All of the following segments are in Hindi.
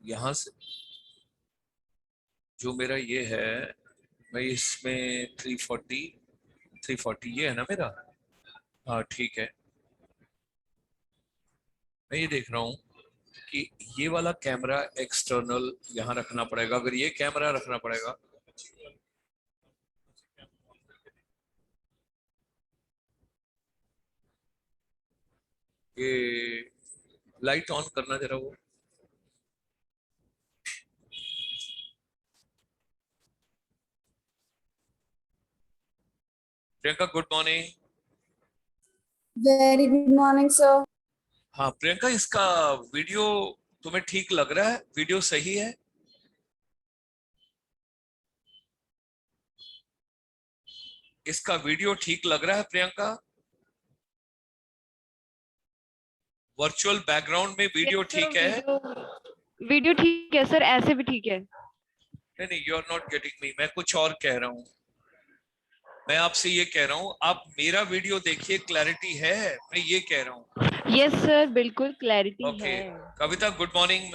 यहां से जो मेरा ये है, मैं इसमें 340 ये है ना मेरा। हाँ ठीक है, मैं ये देख रहा हूँ कि ये वाला कैमरा एक्सटर्नल यहाँ रखना पड़ेगा। अगर ये कैमरा रखना पड़ेगा, ये लाइट ऑन करना जरा वो। Priyanka good morning. Very good morning sir. हाँ प्रियंका, इसका वीडियो तुम्हें ठीक लग रहा है? वीडियो सही है? इसका वीडियो ठीक लग रहा है प्रियंका? वर्चुअल बैकग्राउंड में वीडियो यस सर, ठीक है? वीडियो ठीक है सर, ऐसे भी ठीक है। नहीं नहीं, you are not getting me. मैं कुछ और कह रहा हूँ। मैं आपसे ये कह रहा हूँ, आप मेरा वीडियो देखिए, क्लैरिटी है, मैं ये कह रहा हूँ। यस सर, बिल्कुल क्लैरिटी ओके है। Kavita good morning.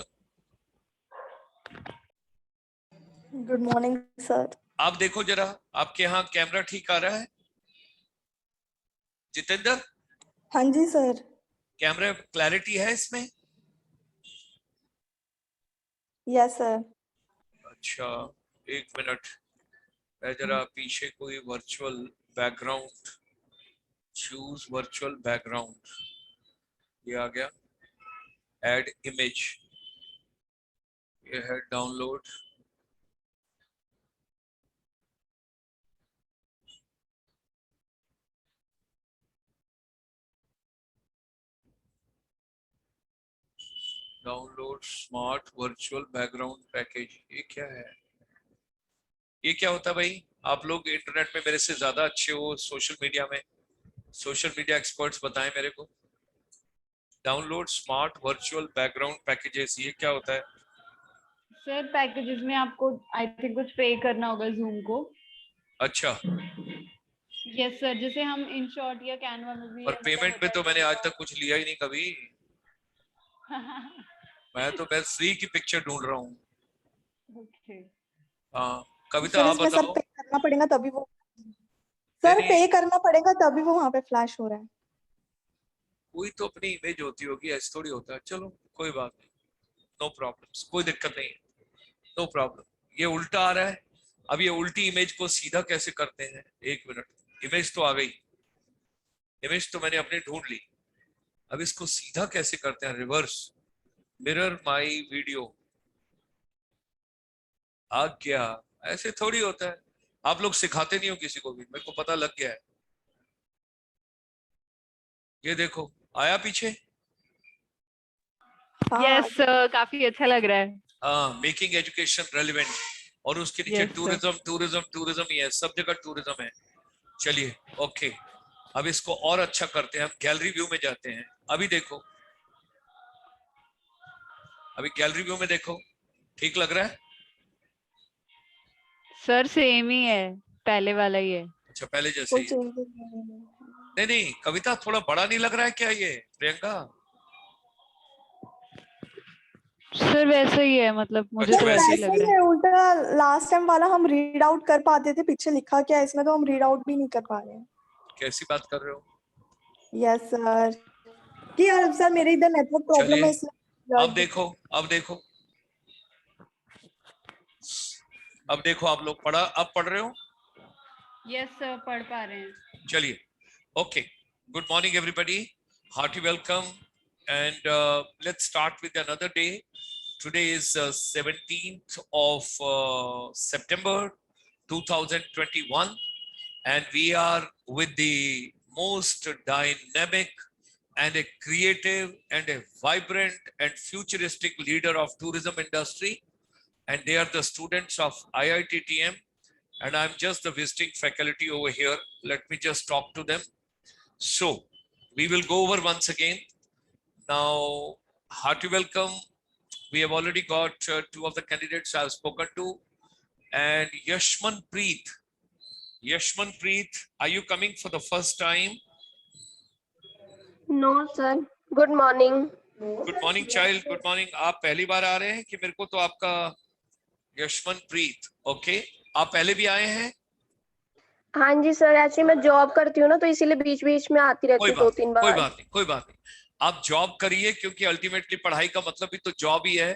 Good morning sir. आप देखो जरा, आपके यहाँ कैमरा ठीक आ रहा है? जितेंद्र, हाँ जी सर। कैमरा क्लैरिटी है इसमें? Yes sir. अच्छा, एक मिनट, मैं जरा पीछे कोई virtual background, choose virtual background, ये आ गया। ऐड इमेज, ये है download. Download smart virtual background package, ये क्या है? ये क्या होता है भाई? आप लोग इंटरनेट में मेरे से ज्यादा अच्छे हो, सोशल मीडिया में, सोशल मीडिया एक्सपर्ट्स बताएं मेरे को। Download smart virtual background packages, ये क्या होता है? सर पैकेजेस में आपको आई थिंक कुछ पे करना होगा जूम को। अच्छा, यस सर, जैसे हम इन शॉर्ट या कैनवा में भी और पेमेंट पे होता तो मैंने आज है तक कुछ लिया ही नहीं कभी। मैं फ्री की पिक्चर ढूंढ रहा हूँ। ओके हाँ कविता सर आप इसमें सब बताओ। पे करना पड़ेगा तभी वो, नहीं सर नहीं, पे करना पड़ेगा तभी वो वहाँ पे फ्लैश हो रहा है। कोई तो अपनी इमेज होती होगी, ऐसे थोड़ी होता है। चलो कोई बात नहीं, नो प्रॉब्लम, कोई दिक्कत नहीं, नो प्रॉब्लम। ये उल्टा आ रहा है। अब ये उल्टी इमेज को सीधा कैसे करते हैं? एक मिनट, इमेज तो आ गई, इमेज तो मैंने अपनी ढूंढ ली। अब इसको सीधा कैसे करते हैं? रिवर्स, मिरर माई वीडियो आ गया। ऐसे थोड़ी होता है, आप लोग सिखाते नहीं हो किसी को भी, मेरे को पता लग गया है। ये देखो, आया पीछे। हाँ यस सर, काफी अच्छा लग रहा है। हाँ, मेकिंग एजुकेशन रेलिवेंट, और उसके नीचे yes sir. Tourism tourism tourism ही है, सब जगह टूरिज्म है। चलिए ओके, अब इसको और अच्छा करते हैं, हम गैलरी व्यू में जाते हैं। अभी देखो, अभी गैलरी व्यू में देखो, ठीक लग रहा है? सर सेम ही है, पहले वाला ही है। अच्छा, पहले जैसे कोई ही है। चेंजेस नहीं है। नहीं नहीं कविता, थोड़ा बड़ा नहीं लग रहा है क्या ये? प्रियंका सर वैसे ही है, मतलब मुझे अच्छा तो सर वैसे ही वैसे लग ही रहा है। है, उल्टा लास्ट टाइम वाला हम रीड आउट कर पाते थे पीछे लिखा क्या है, इसमें तो हम रीड आउट भी नहीं कर पा रहे हैं। कैसी बात कर रहे हो? यस सर, कि यार सर मेरे इधर नेटवर्क प्रॉब्लम चलिए है इसलिए। अब देखो, अब देखो, अब देखो, आप लोग पढ़ा, अब पढ़ रहे हो? यस सर, पढ़ पा रहे हैं। चलिए okay, good morning everybody, hearty welcome, and let's start with another day. Today is 17th of September 2021, and we are with the most dynamic and a creative and a vibrant and futuristic leader of tourism industry, and they are the students of IITTM, and I'm just the visiting faculty over here. Let me just talk to them. So we will go over once again. Now, hearty welcome. We have already got two of the candidates I've spoken to, and Yashman Preet. Yashman Preet, are you coming for the first time? No, sir. Good morning. Good morning child, good morning. आप पहली बार आ रहे हैं कि मेरे को तो आपका यशवंत प्रीत, ओके। आप पहले भी आए हैं? हाँ जी सर, एक्चुअली मैं जॉब करती हूँ ना, तो इसीलिए बीच बीच में आती रहती कोई हूँ बात दो नहीं, तीन कोई बार। बात नहीं, कोई बात नहीं। आप जॉब करिए, क्योंकि अल्टीमेटली पढ़ाई का मतलब भी तो जॉब ही है।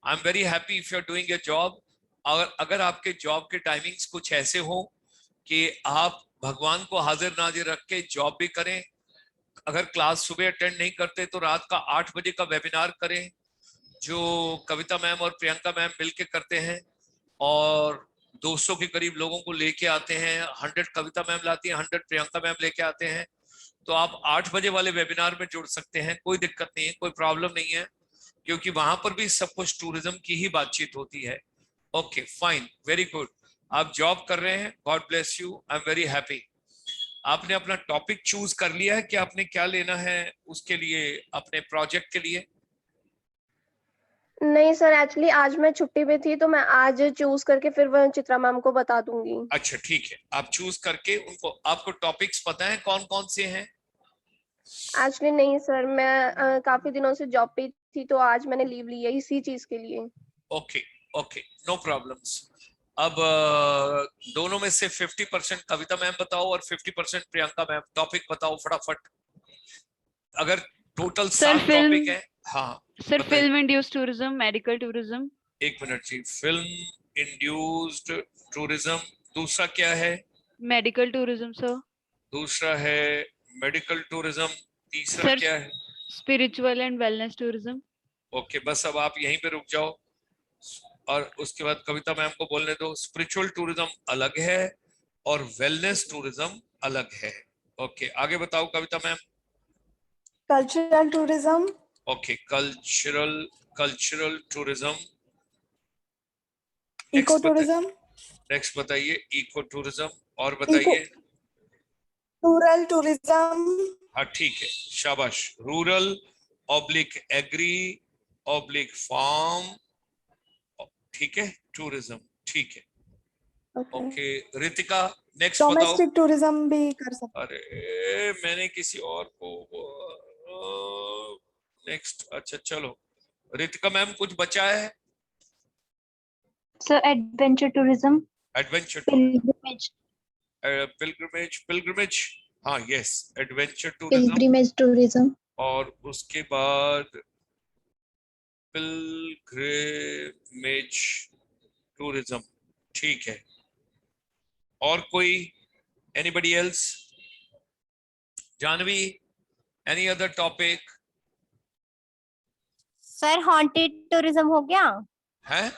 I am very happy if you are doing a job. अगर आपके जॉब के टाइमिंग्स कुछ ऐसे हो कि आप भगवान को हाजिर नाजिर रख के जॉब भी करें, अगर क्लास सुबह अटेंड नहीं करते तो रात का 8 बजे का वेबिनार करें, जो कविता मैम और प्रियंका मैम मिलके करते हैं, और 200 के करीब लोगों को लेके आते हैं। 100 कविता मैम लाती हैं, 100 प्रियंका मैम लेके आते हैं। तो आप 8 बजे वाले वेबिनार में जुड़ सकते हैं, कोई दिक्कत नहीं है, कोई प्रॉब्लम नहीं है, क्योंकि वहां पर भी सब कुछ टूरिज्म की ही बातचीत होती है। Okay fine, very good. आप जॉब कर रहे हैं, God bless you, I am very happy. आपने अपना टॉपिक चूज कर लिया है कि आपने क्या लेना है उसके लिए, अपने प्रोजेक्ट के लिए? नहीं सर, एक्चुअली आज मैं छुट्टी पे थी, तो मैं आज चूज करके फिर वह चित्रा मैम को बता दूंगी। अच्छा ठीक है, आप चूज करके उनको, आपको टॉपिक्स पता है कौन कौन से हैं? एक्चुअली नहीं सर, मैं काफी दिनों से जॉब पे थी, तो आज मैंने लीव ली है इसी चीज के लिए। Okay okay, no problems. अब दोनों में से 50% कविता मैम बताओ और 50% प्रियंका मैम। टॉपिक बताओ फटाफट। अगर टोटल सर 7 फिल्म, टॉपिक है। हाँ सर बताइए। Film induced tourism, medical tourism. एक मिनट जी, फिल्म इंड्यूस्ड टूरिज्म, दूसरा क्या है? Medical tourism sir. दूसरा है मेडिकल टूरिज्म, तीसरा सर क्या है? Spiritual and wellness tourism. Okay बस अब आप यहीं पे रुक जाओ, और उसके बाद कविता मैम को बोलने दो। स्पिरिचुअल टूरिज्म अलग है और वेलनेस टूरिज्म अलग है। ओके आगे बताओ Kavita ma'am. Cultural tourism, okay cultural, cultural tourism. Eco next बताइए, टूरिज्म, नेक्स्ट बताइए। इको टूरिज्म, और इको बताइए। रूरल टूरिज्म, हाँ ठीक है, शाबाश। Rural oblique agri oblique farm, ठीक है, टूरिज्म, ठीक है। ओके। ओके रितिका, नेक्स्ट बताओ। डोमेस्टिक टूरिज्म भी कर सकते। अरे मैंने किसी और को, नेक्स्ट, अच्छा चलो। रितिका मैम कुछ बचा है? Sir adventure tourism, adventure tourism, pilgrimage, pilgrimage, pilgrimage, हाँ yes, adventure tourism. Pilgrimage tourism, और उसके बाद पिलग्रिमेज टूरिज्म, ठीक है। और कोई, anybody else? Janvi, any other topic? Sir haunted tourism हो गया। है?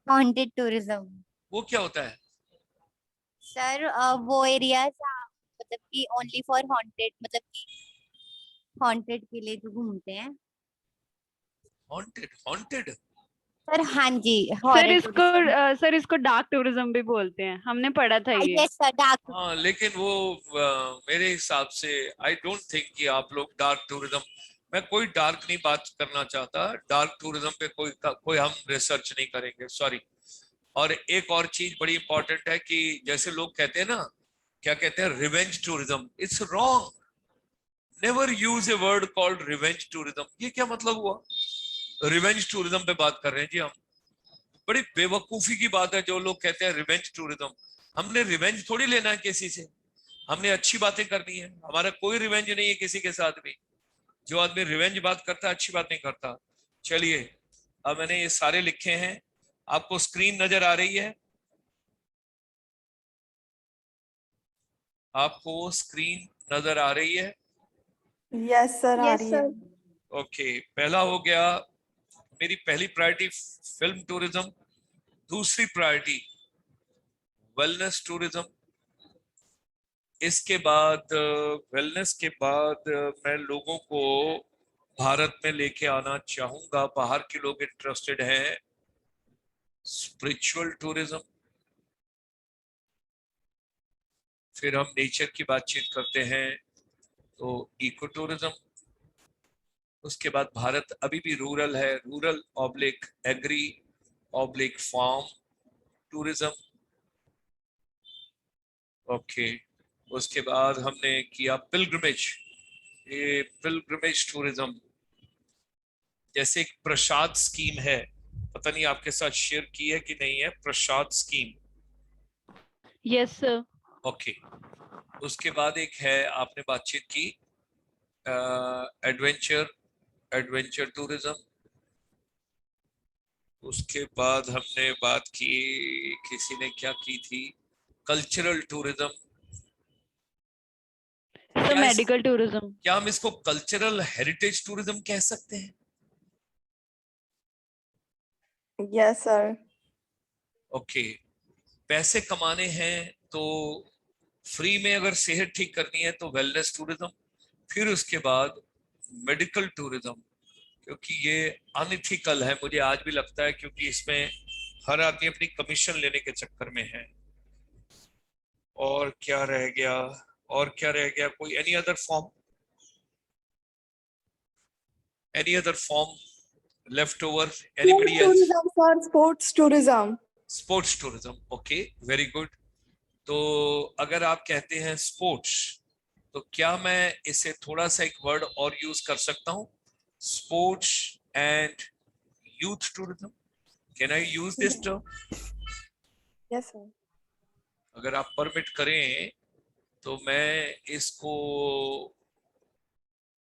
हॉन्टेड टूरिज्म वो क्या होता है? सर वो एरिया मतलब कि ओनली फॉर हॉन्टेड, मतलब कि हॉन्टेड के लिए जो घूमते हैं। Haunted, haunted? सर हाँ जी, सर हॉरर इसको टूरिज्म। सर इसको डार्क टूरिज्म भी बोलते हैं, हमने पढ़ा था ये। Yes sir, dark. हाँ लेकिन वो मेरे हिसाब से आई डोंट थिंक कि आप लोग डार्क टूरिज्म, मैं कोई डार्क नहीं बात करना चाहता, डार्क टूरिज्म पे कोई हम रिसर्च नहीं करेंगे, सॉरी। और एक और चीज बड़ी इंपॉर्टेंट है कि जैसे लोग कहते हैं ना, क्या कहते हैं, revenge tourism, it's wrong. Never use a word called revenge tourism. ये क्या मतलब हुआ? रिवेंज टूरिज्म पे बात कर रहे हैं जी हम। बड़ी बेवकूफी की बात है जो लोग कहते हैं रिवेंज टूरिज्म। हमने रिवेंज थोड़ी लेना है किसी से, हमने अच्छी बातें करनी है। हमारा कोई रिवेंज नहीं है किसी के साथ भी। जो आदमी रिवेंज बात करता है अच्छी बात नहीं करता। चलिए, अब मैंने ये सारे लिखे हैं, आपको स्क्रीन नजर आ रही है? आपको स्क्रीन नजर आ रही है? यस सर, आ यस रही है। सर। ओके, पहला हो गया, मेरी पहली प्रायोरिटी फिल्म टूरिज्म, दूसरी प्रायोरिटी वेलनेस टूरिज्म। इसके बाद वेलनेस के बाद मैं लोगों को भारत में लेके आना चाहूंगा, बाहर के लोग इंटरेस्टेड हैं, स्पिरिचुअल टूरिज्म। फिर हम नेचर की बातचीत करते हैं तो इको टूरिज्म। उसके बाद भारत अभी भी रूरल है, rural oblique agri oblique farm tourism. Okay, उसके बाद हमने किया पिलग्रिमेज, ये पिलग्रिमेज टूरिज्म। जैसे एक प्रसाद स्कीम है, पता नहीं आपके साथ शेयर की है कि नहीं है, प्रसाद स्कीम। Yes sir. ओके, उसके बाद एक है, आपने बातचीत की एडवेंचर एडवेंचर टूरिज्म। उसके बाद हमने बात की, किसी ने क्या की थी, cultural tourism. Sir medical tourism. क्या हम इसको कल्चरल हेरिटेज टूरिज्म कह सकते हैं? Yes sir. ओके, पैसे कमाने हैं तो फ्री में अगर सेहत ठीक करनी है तो वेलनेस टूरिज्म। फिर उसके बाद मेडिकल टूरिज्म, क्योंकि ये अनइथिकल है, मुझे आज भी लगता है, क्योंकि इसमें हर आदमी अपनी कमीशन लेने के चक्कर में है। और क्या रह गया, और क्या रह गया, कोई any other form, any other form left over, anybody else? Tourism sir, sports tourism. Sports tourism, okay, very good. तो अगर आप कहते हैं स्पोर्ट्स, तो क्या मैं इसे थोड़ा सा एक वर्ड और यूज कर सकता हूं, sports and youth tourism? Can I use this term? Yes sir. अगर आप परमिट करें तो मैं इसको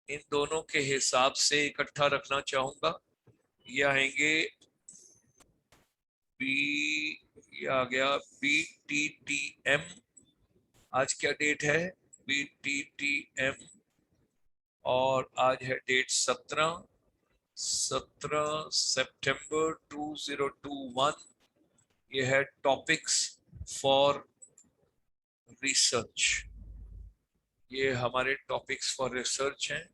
इन दोनों के हिसाब से इकट्ठा रखना चाहूंगा। ये आएंगे बी, ये आ गया BTTM। आज क्या डेट है? BTTM, और आज है डेट 17 सितंबर 2021। ये है टॉपिक्स फॉर रिसर्च। ये हमारे टॉपिक्स फॉर रिसर्च हैं।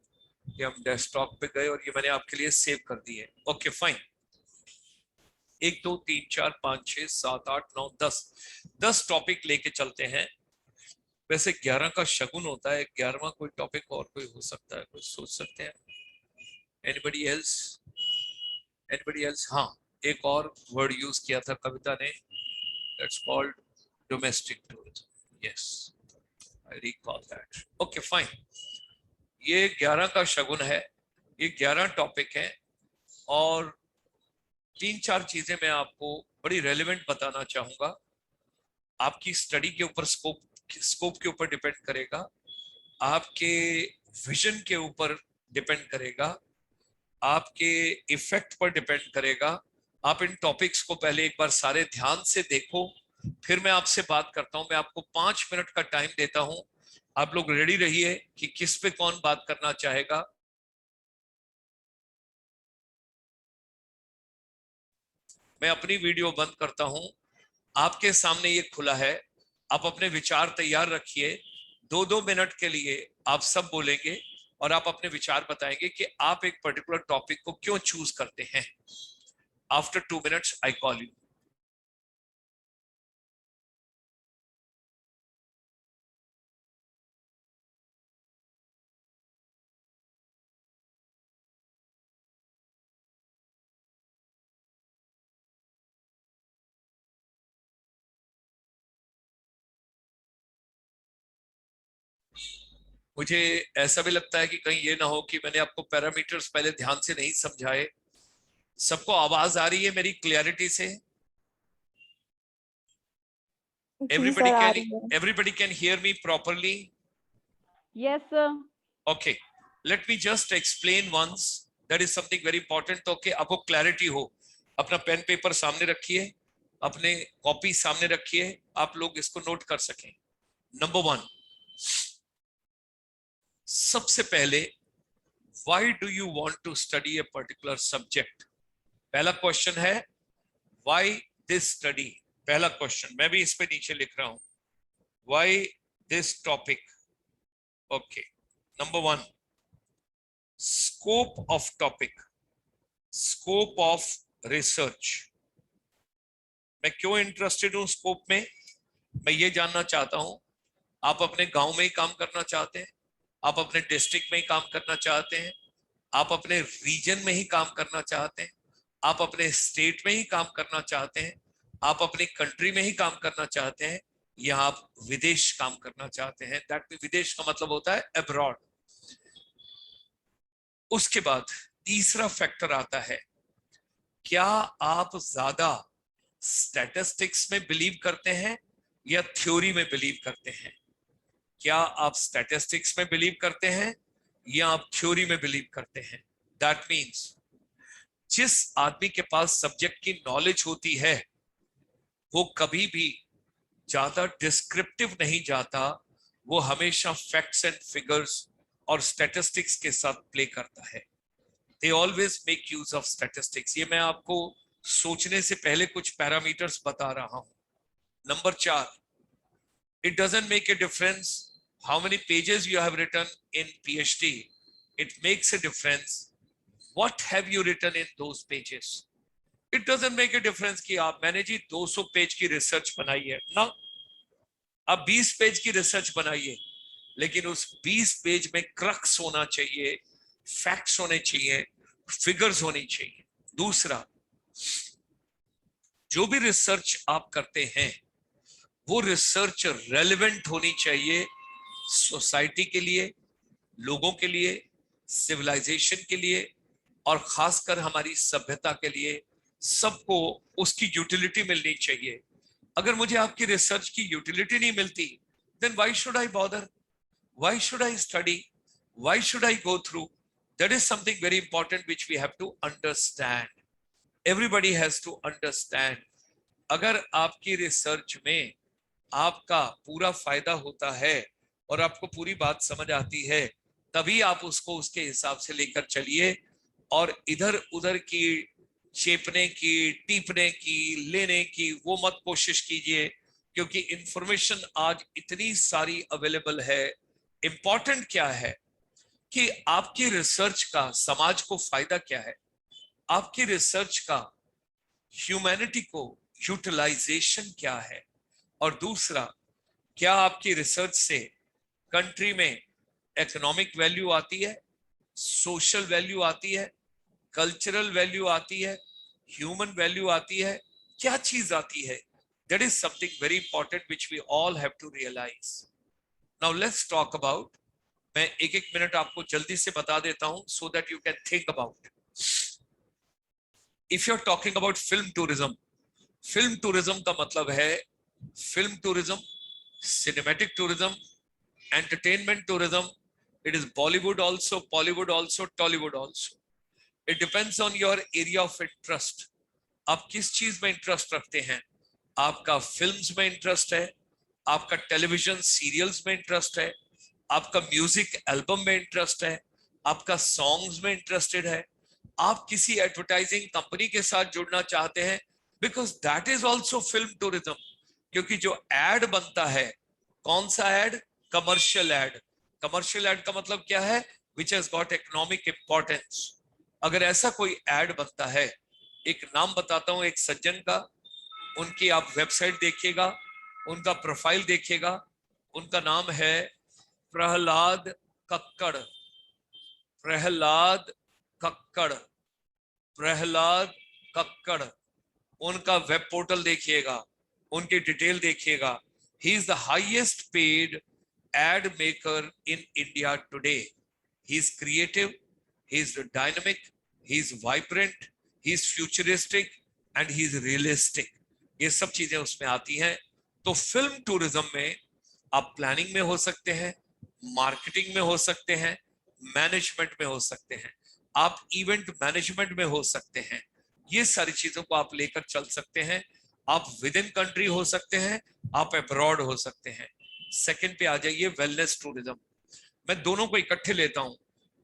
ये हम डेस्कटॉप पे गए और ये मैंने आपके लिए सेव कर दिए। Okay fine. 1 2 3 4 5 6 7 8 9 10 टॉपिक लेके चलते हैं। वैसे 11 का शगुन होता है, 11वां कोई टॉपिक और कोई हो सकता है, कुछ सोच सकते हैं? Anybody else? Anybody else? हाँ, एक और वर्ड यूज किया था कविता ने, that's called domestic tourism. Yes, I recall that. Okay fine. ये 11 का शगुन है, ये 11 टॉपिक है, और 3-4 चीजें मैं आपको बड़ी रेलेवेंट बताना चाहूंगा। आपकी स्टडी के ऊपर, स्कोप के ऊपर डिपेंड करेगा, आपके विजन के ऊपर डिपेंड करेगा, आपके इफेक्ट पर डिपेंड करेगा। आप इन टॉपिक्स को पहले एक बार सारे ध्यान से देखो, फिर मैं आपसे बात करता हूं। मैं आपको 5 मिनट का टाइम देता हूं, आप लोग रेडी रहिए कि किस पे कौन बात करना चाहेगा। मैं अपनी वीडियो बंद करता हूं, आपके सामने ये खुला है, आप अपने विचार तैयार रखिए। 2-2 मिनट के लिए आप सब बोलेंगे और आप अपने विचार बताएंगे कि आप एक पर्टिकुलर टॉपिक को क्यों चूज करते हैं। After 2 minutes I call you. मुझे ऐसा भी लगता है कि कहीं ये ना हो कि मैंने आपको पैरामीटर्स पहले ध्यान से नहीं समझाए। सबको आवाज आ रही है मेरी क्लियरिटी से? जी सर, आ रही है। everybody can hear me properly? Yes sir. Okay, let me just explain once, that is something very important। तो कि आपको क्लैरिटी हो, अपना पेन पेपर सामने रखिए, अपने कॉपी सामने रखिए, आप लोग इसको नोट कर सकें। नंबर 1, सबसे पहले, why do you want to study a particular subject? पहला क्वेश्चन है why this study। पहला क्वेश्चन मैं भी इस पे नीचे लिख रहा हूं, why this topic। Okay, number 1, scope of topic, scope of research. मैं क्यों इंटरेस्टेड हूं स्कोप में? मैं ये जानना चाहता हूं, आप अपने गांव में ही काम करना चाहते हैं, आप अपने डिस्ट्रिक्ट में ही काम करना चाहते हैं, आप अपने रीजन में ही काम करना चाहते हैं, आप अपने स्टेट में ही काम करना चाहते हैं, आप अपनी कंट्री में ही काम करना चाहते हैं, या आप विदेश काम करना चाहते हैं। दैट मीन विदेश का मतलब होता है अब्रॉड। उसके बाद तीसरा फैक्टर आता है, क्या आप ज्यादा स्टैटिस्टिक्स में बिलीव करते हैं या थ्योरी में बिलीव करते हैं? क्या आप स्टैटिस्टिक्स में बिलीव करते हैं या आप थ्योरी में बिलीव करते हैं? दैट मीन्स जिस आदमी के पास सब्जेक्ट की नॉलेज होती है वो कभी भी ज्यादा डिस्क्रिप्टिव नहीं जाता, वो हमेशा फैक्ट्स एंड फिगर्स और स्टैटिस्टिक्स के साथ प्ले करता है। They always make use of statistics. ये मैं आपको सोचने से पहले कुछ पैरामीटर्स बता रहा हूं। Number 4, it doesn't make a difference how many pages you have written in PhD. It makes a difference what have you written in those pages. It doesn't make a difference कि आप मैंने जी 200 पेज की रिसर्च बनाई है ना, आप 20 पेज की रिसर्च बनाइए, लेकिन उस 20 पेज में क्रक्स होना चाहिए, फैक्ट्स होने चाहिए, फिगर्स होनी चाहिए। दूसरा, जो भी रिसर्च आप करते हैं वो रिसर्च रेलेवेंट होनी चाहिए सोसाइटी के लिए, लोगों के लिए, सिविलाइजेशन के लिए और खासकर हमारी सभ्यता के लिए। सबको उसकी यूटिलिटी मिलनी चाहिए। अगर मुझे आपकी रिसर्च की यूटिलिटी नहीं मिलती, then why should I bother? Why should I study? Why should I go through? That is something very important which we have to understand. Everybody has to understand. अगर आपकी रिसर्च में आपका पूरा फायदा होता है और आपको पूरी बात समझ आती है, तभी आप उसको उसके हिसाब से लेकर चलिए और इधर उधर की चेपने की, टीपने की, लेने की वो मत कोशिश कीजिए, क्योंकि इंफॉर्मेशन आज इतनी सारी अवेलेबल है। इंपॉर्टेंट क्या है कि आपकी रिसर्च का समाज को फायदा क्या है, आपकी रिसर्च का ह्यूमैनिटी को यूटिलाइजेशन क्या है, और दूसरा, क्या आपकी रिसर्च से कंट्री में इकोनॉमिक वैल्यू आती है, सोशल वैल्यू आती है, कल्चरल वैल्यू आती है, ह्यूमन वैल्यू आती है, क्या चीज आती है? That is something very important which we all have to realise. Now let's talk about, मैं एक एक मिनट आपको जल्दी से बता देता हूं so that you can think about. If you are talking about film tourism, film tourism का मतलब है film tourism, cinematic tourism, entertainment tourism. It is Bollywood also, Bollywood also, Tollywood also. It depends on your area of interest. आप किस चीज में इंटरेस्ट रखते हैं? आपका फिल्म्स में इंटरेस्ट है, आपका टेलीविजन सीरियल्स में इंटरेस्ट है, आपका म्यूजिक एल्बम में इंटरेस्ट है, आपका सॉन्ग्स में इंटरेस्टेड है, आप किसी एडवर्टाइजिंग कंपनी के साथ जुड़ना चाहते हैं, because that is also film tourism. क्योंकि जो एड बनता है, कौन सा ad? Commercial ad. Commercial ad का मतलब क्या है? Which has got economic importance. अगर ऐसा कोई एड बनता है, एक नाम बताता हूं एक सज्जन का, उनकी आप वेबसाइट देखिएगा, उनका प्रोफाइल देखिएगा, उनका नाम है प्रहलाद कक्कड़। प्रहलाद कक्कड़, प्रहलाद कक्कड़, उनका वेब पोर्टल देखिएगा, उनकी डिटेल देखिएगा। He is the highest paid ad maker in India today. He is creative, he is dynamic, he is vibrant, he is futuristic and he is realistic. ये सब चीजें उसमें आती हैं। तो फिल्म टूरिज्म में आप प्लानिंग में हो सकते हैं, मार्केटिंग में हो सकते हैं, मैनेजमेंट में हो सकते हैं, आप इवेंट मैनेजमेंट में हो सकते हैं। ये सारी चीजों को आप लेकर चल सकते हैं। आप विद इन कंट्री हो सकते हैं, आप अब्रॉड हो सकते हैं। सेकंड पे आ जाइए, वेलनेस टूरिज्म। मैं दोनों को इकट्ठे लेता हूं,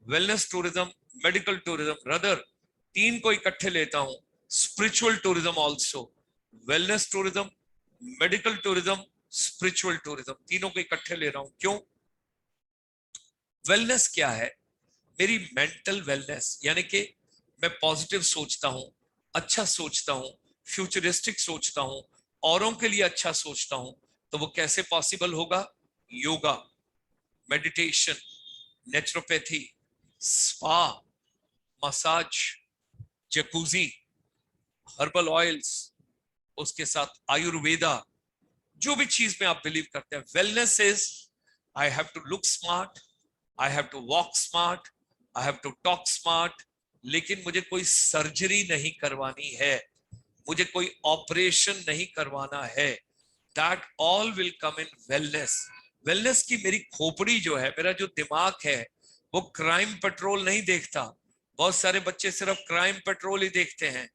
wellness tourism, medical tourism, rather तीन को इकट्ठे लेता हूं। Spiritual tourism also, wellness tourism, medical tourism, spiritual tourism, तीनों को इकट्ठे ले रहा हूं। क्यों? वेलनेस क्या है? मेरी मेंटल वेलनेस, यानी कि मैं पॉजिटिव सोचता हूं, अच्छा सोचता हूं, फ्यूचरिस्टिक सोचता हूं, औरों के लिए अच्छा सोचता हूं। तो वो कैसे पॉसिबल होगा? Yoga, meditation, naturopathy, spa, massage, jacuzzi, herbal oils, उसके साथ आयुर्वेदा, जो भी चीज में आप बिलीव करते हैं। Wellness is I have to look smart, I have to walk smart, I have to talk smart, लेकिन मुझे कोई सर्जरी नहीं करवानी है, मुझे कोई ऑपरेशन नहीं करवाना है, that all will come in wellness. Wellness की मेरी खोपड़ी जो है, मेरा जो दिमाग है, वो क्राइम पेट्रोल नहीं देखता। बहुत सारे बच्चे सिर्फ क्राइम पेट्रोल ही देखते हैं,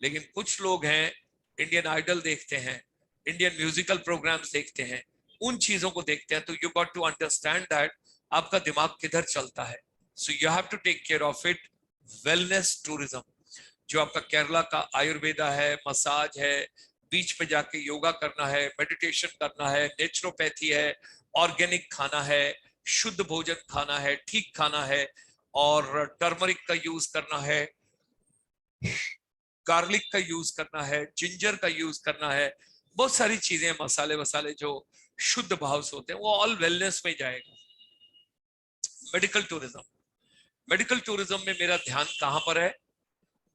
लेकिन कुछ लोग हैं इंडियन आइडल देखते हैं, इंडियन म्यूजिकल प्रोग्राम्स देखते हैं, उन चीजों को देखते हैं। तो you got to understand that आपका दिमाग किधर चलता है। So you have to take care of it. Wellness tourism, जो आपका केरला का आयुर्वेदा है, मसाज है, बीच पे जाके योगा करना है, मेडिटेशन करना है, नेचुरोपैथी है, ऑर्गेनिक खाना है, शुद्ध भोजन खाना है, ठीक खाना है, और टर्मरिक का यूज करना है, गार्लिक का यूज करना है, जिंजर का यूज करना है, बहुत सारी चीजें, मसाले वसाले जो शुद्ध भाव से होते हैं, वो ऑल वेलनेस में जाएगा। मेडिकल टूरिज्म, मेडिकल टूरिज्म में मेरा ध्यान कहां पर है?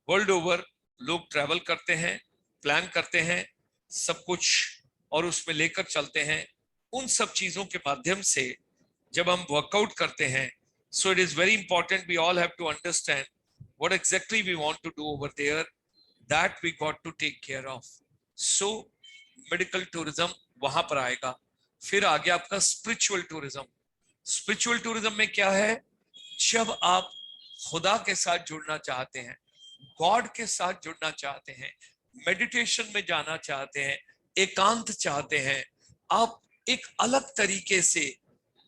वर्ल्ड ओवर लोग ट्रैवल करते हैं, प्लान करते हैं सब कुछ, और उसमें लेकर चलते हैं। उन सब चीजों के माध्यम से जब हम वर्कआउट करते हैं, so it is very important, we all have to understand what exactly we want to do over there, that we got to take care of. So medical tourism वहां पर आएगा। फिर आगे आपका स्पिरिचुअल टूरिज्म। स्पिरिचुअल टूरिज्म में क्या है? जब आप खुदा के साथ जुड़ना चाहते हैं, गॉड के साथ जुड़ना चाहते हैं, मेडिटेशन में जाना चाहते हैं, एकांत चाहते हैं, आप एक अलग तरीके से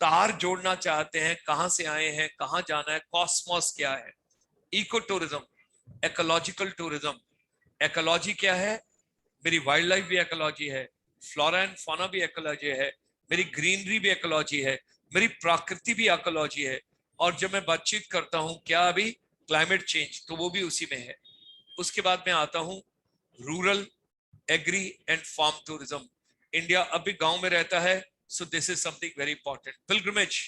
तार जोड़ना चाहते हैं, कहां से आए हैं, कहां जाना है, कॉस्मोस क्या है। Eco tourism, ecological tourism. Ecology क्या है? मेरी वाइल्ड लाइफ भी एकोलॉजी है, फ्लोरा एंड फौना भी एकोलॉजी है, मेरी ग्रीनरी भी एकोलॉजी है, मेरी प्रकृति भी एकोलॉजी है। और जब मैं बातचीत करता हूं क्या अभी क्लाइमेट चेंज, तो वो भी उसी में है। उसके बाद मैं आता हूं rural, agri and farm tourism. India अभी गांव में रहता है, so this is something very important. Pilgrimage,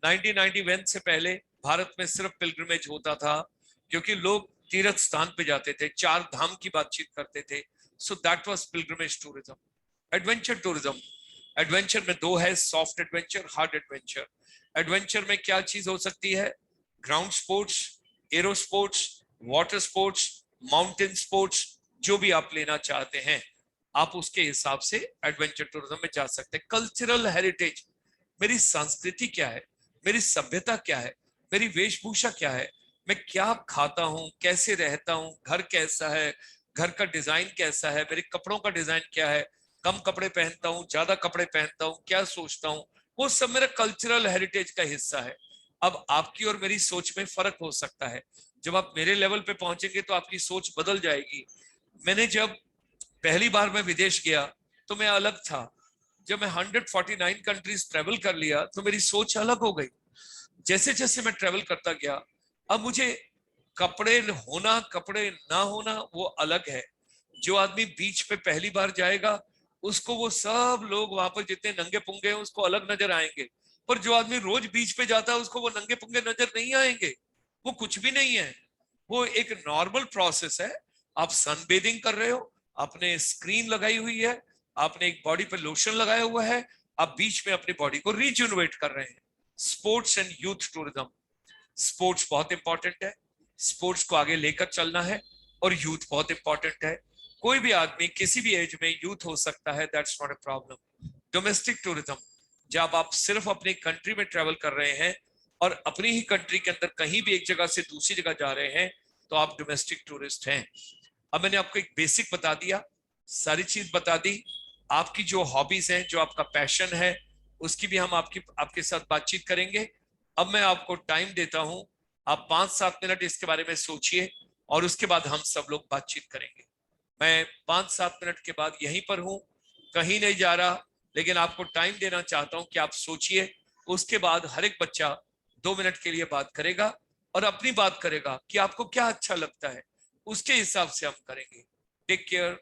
1991 से पहले भारत में सिर्फ पिलग्रिमेज होता था, क्योंकि लोग तीर्थ स्थान पे जाते थे, चार धाम की बातचीत करते थे। So that was pilgrimage tourism. Adventure tourism, adventure में दो है, soft adventure, hard adventure. Adventure में क्या चीज हो सकती है? Ground sports, aero sports, water sports, mountain sports, जो भी आप लेना चाहते हैं, आप उसके हिसाब से एडवेंचर टूरिज्म में जा सकते हैं। कल्चरल हेरिटेज, मेरी संस्कृति क्या है, मेरी सभ्यता क्या है, मेरी वेशभूषा क्या है, मैं क्या खाता हूं, कैसे रहता हूं, घर कैसा है, घर का डिजाइन कैसा है, मेरे कपड़ों का डिजाइन क्या है, कम कपड़े पहनता हूं, ज्यादा कपड़े पहनता हूं, क्या सोचता हूं, वो सब मेरा कल्चरल हेरिटेज का हिस्सा है। अब आपकी और मेरी सोच में फर्क हो सकता है। जब आप मेरे लेवल पे पहुंचेंगे तो आपकी सोच बदल जाएगी। मैंने जब पहली बार मैं विदेश गया तो मैं अलग था। जब मैं 149 कंट्रीज ट्रेवल कर लिया तो मेरी सोच अलग हो गई। जैसे जैसे मैं ट्रेवल करता गया, अब मुझे कपड़े होना, कपड़े ना होना वो अलग है। जो आदमी बीच पे पहली बार जाएगा, उसको वो सब लोग वहां पर जितने नंगे पुंगे हैं उसको अलग नजर आएंगे, पर जो आदमी रोज बीच पे जाता है उसको वो नंगे पुंगे नजर नहीं आएंगे। वो कुछ भी नहीं है, वो एक नॉर्मल प्रोसेस है। आप सनबेदिंग कर रहे हो, आपने स्क्रीन लगाई हुई है, आपने एक बॉडी पे लोशन लगाया हुआ है, आप बीच में अपनी बॉडी को रिजुनवेट कर रहे हैं। Sports and youth tourism, sports बहुत इंपॉर्टेंट है, स्पोर्ट्स को आगे लेकर चलना है, और यूथ बहुत इंपॉर्टेंट है। कोई भी आदमी किसी भी एज में यूथ हो सकता है, that's not a problem. Domestic tourism, जब आप सिर्फ अपनी कंट्री में ट्रेवल कर रहे हैं और अपनी ही कंट्री के अंदर कहीं भी एक जगह से दूसरी जगह जा रहे हैं, तो आप डोमेस्टिक टूरिस्ट हैं। अब मैंने आपको एक बेसिक बता दिया, सारी चीज बता दी। आपकी जो हॉबीज हैं, जो आपका पैशन है, उसकी भी हम आपके साथ बातचीत करेंगे। अब मैं आपको टाइम देता हूं, आप 5-7 मिनट इसके बारे में सोचिए, और उसके बाद हम सब लोग बातचीत करेंगे। मैं 5-7 मिनट के बाद यहीं पर हूं, कहीं नहीं जा रहा, लेकिन आपको टाइम देना चाहता हूं कि आप सोचिए। उसके बाद हर एक बच्चा 2 मिनट के लिए बात करेगा और अपनी बात करेगा कि आपको क्या अच्छा लगता है, उसके हिसाब से हम करेंगे। Take care.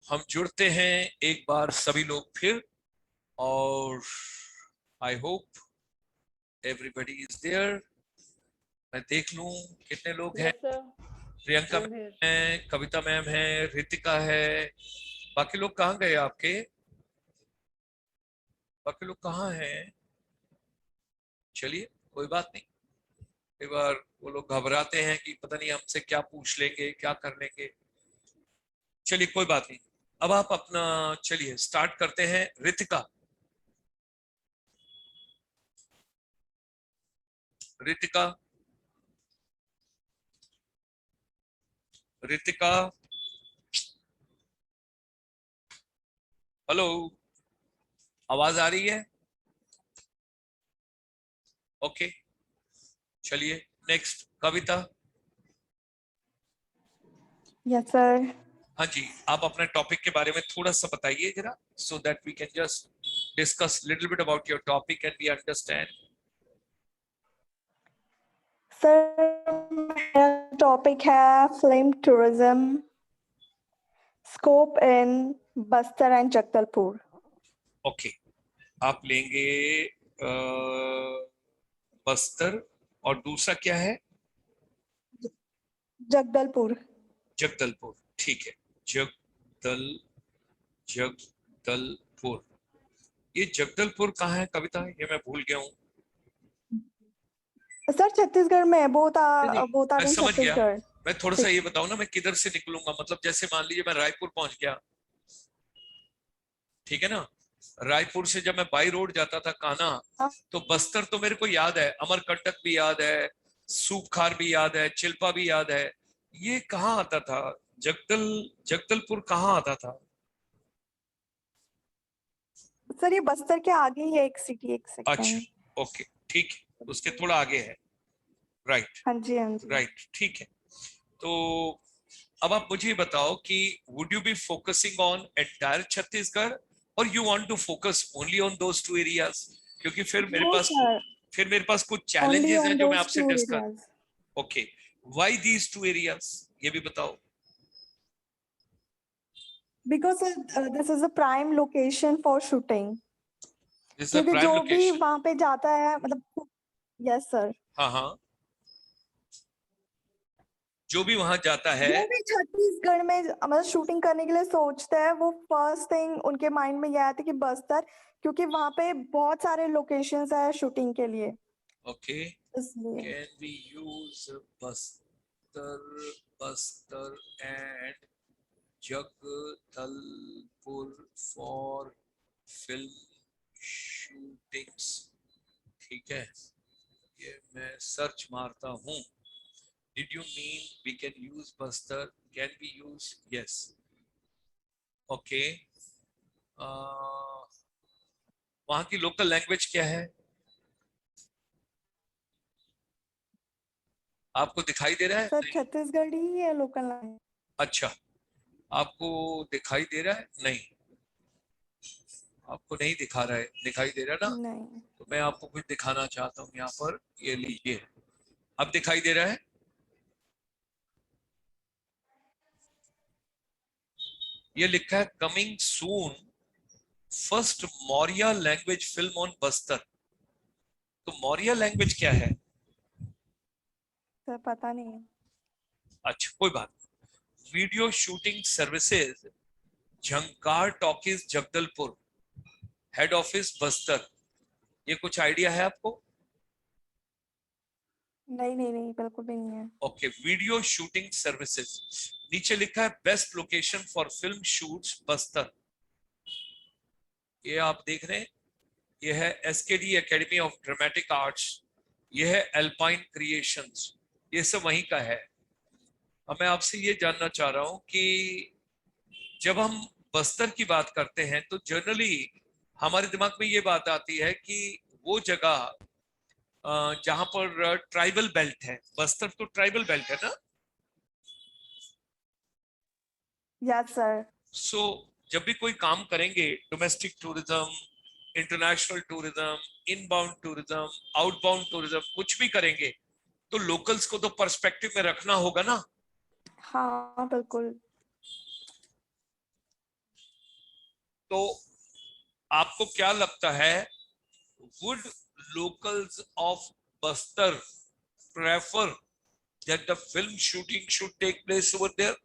हम जुड़ते हैं एक बार सभी लोग फिर, और I hope everybody is there. मैं देख लूं कितने लोग हैं। Yes, sir. Priyanka I'm here. Ma'am है, कविता मैम है, रितिका है, बाकी लोग कहाँ गए आपके? बाकी लोग कहाँ हैं? चलिए कोई बात नहीं, कई बार वो लोग घबराते हैं कि पता नहीं हमसे क्या पूछ लेंगे, क्या कर लेंगे। चलिए कोई बात नहीं, अब आप अपना चलिए स्टार्ट करते हैं। रितिका, रितिका, रितिका, हेलो, आवाज आ रही है? ओके, चलिए नेक्स्ट कविता। Yes sir. हाँ जी, आप अपने टॉपिक के बारे में थोड़ा सा बताइए जरा, so that we can just discuss little bit about your topic and we understand. Sir मेरा टॉपिक है film tourism, scope in Bastar and Jagdalpur. Okay, आप लेंगे बस्तर, और दूसरा क्या है? जगदलपुर। जगदलपुर, ठीक है। जगदलपुर, ये जगदलपुर कहाँ है कविता? ये मैं भूल गया हूँ। सर छत्तीसगढ़ में है, मैं इन समझ गया, छत्तीसगढ़। मैं थोड़ा सा ये बताऊँ ना, मैं किधर से निकलूंगा, मतलब जैसे मान लीजिए मैं रायपुर पहुंच गया, ठीक है ना, रायपुर से जब मैं बाई रोड जाता था कान्हा, हाँ। तो बस्तर तो मेरे को याद है, अमरकंटक भी याद है, सूपखार भी याद है, चिल्पा भी याद है। ये कहाँ आता था? जगदलपुर कहाँ आता था? सर ये बस्तर के आगे ही है एक सिटी, एक अच्छा, सेकंड। ओके, ठीक है, उसके थोड़ा आगे है, राइट, हाँ जी, हाँ जी। राइट, ठीक है। तो अब आप मुझे बताओ कि would you be focusing on entire Chhattisgarh, और you want to focus only on those two areas? क्योंकि नो सर, फिर मेरे पास कुछ ओनली चैलेंजेस हैं ऑन जो मैं दोस आपसे to discuss. Areas. Okay, why these two areas, ये भी बताओ। Because this is a prime location for shooting. This is a क्योंकि प्राइम जो भी लोकेशन। वहां पे जाता है, मतलब यस सर, हाँ हाँ, जो भी वहां जाता है। जो भी छत्तीसगढ़ में मतलब शूटिंग करने के लिए सोचता है, वो फर्स्ट थिंग उनके माइंड में यह आता है कि बस्तर, क्योंकि वहां पे बहुत सारे लोकेशंस है शूटिंग के लिए, ओके, इसलिए। Can we use Bastar, Bastar and Jagdalpur for film shootings? ठीक है, ये मैं सर्च मारता हूं। Did you mean we can use Bastar? Can we use? Yes. Okay. वहाँ की लोकल लैंग्वेज क्या है? आपको दिखाई दे रहा है? सर नहीं। छत्तीसगढ़ी ही है लोकल लैंग्वेज। अच्छा, आपको दिखाई दे रहा है? नहीं, आपको नहीं दिखा रहा है, दिखाई दे रहा है ना? नहीं तो मैं आपको कुछ दिखाना चाहता हूँ यहाँ पर, ये लीजिए, अब दिखाई दे रहा है? ये लिखा है coming soon first Maurya language film on Bastar. तो मौर्य लैंग्वेज क्या है? सर, पता नहीं है। अच्छा कोई बात, video shooting services Jhankar talkies Jagdalpur, head office Bastar, ये कुछ आइडिया है आपको? नहीं नहीं नहीं, बिल्कुल भी नहीं है। ओके, वीडियो शूटिंग सर्विसेज, नीचे लिखा है best location for film shoots Bastar. ये आप देख रहे हैं, ये है SKD academy of dramatic arts, ये है एल्पाइन क्रिएशंस, ये सब वहीं का है। अब मैं आपसे ये जानना चाह रहा हूं कि जब हम बस्तर की बात करते हैं तो जनरली हमारे दिमाग में ये बात आती है कि वो जगह जहां पर ट्राइबल बेल्ट है। बस्तर तो ट्राइबल बेल्ट है ना? Yes sir. सो जब भी कोई काम करेंगे, domestic tourism, international tourism, inbound tourism, outbound tourism, कुछ भी करेंगे तो लोकल्स को तो पर्सपेक्टिव में रखना होगा ना। हाँ बिल्कुल। तो आपको क्या लगता है, would locals of Bastar prefer that the film shooting should take place over there?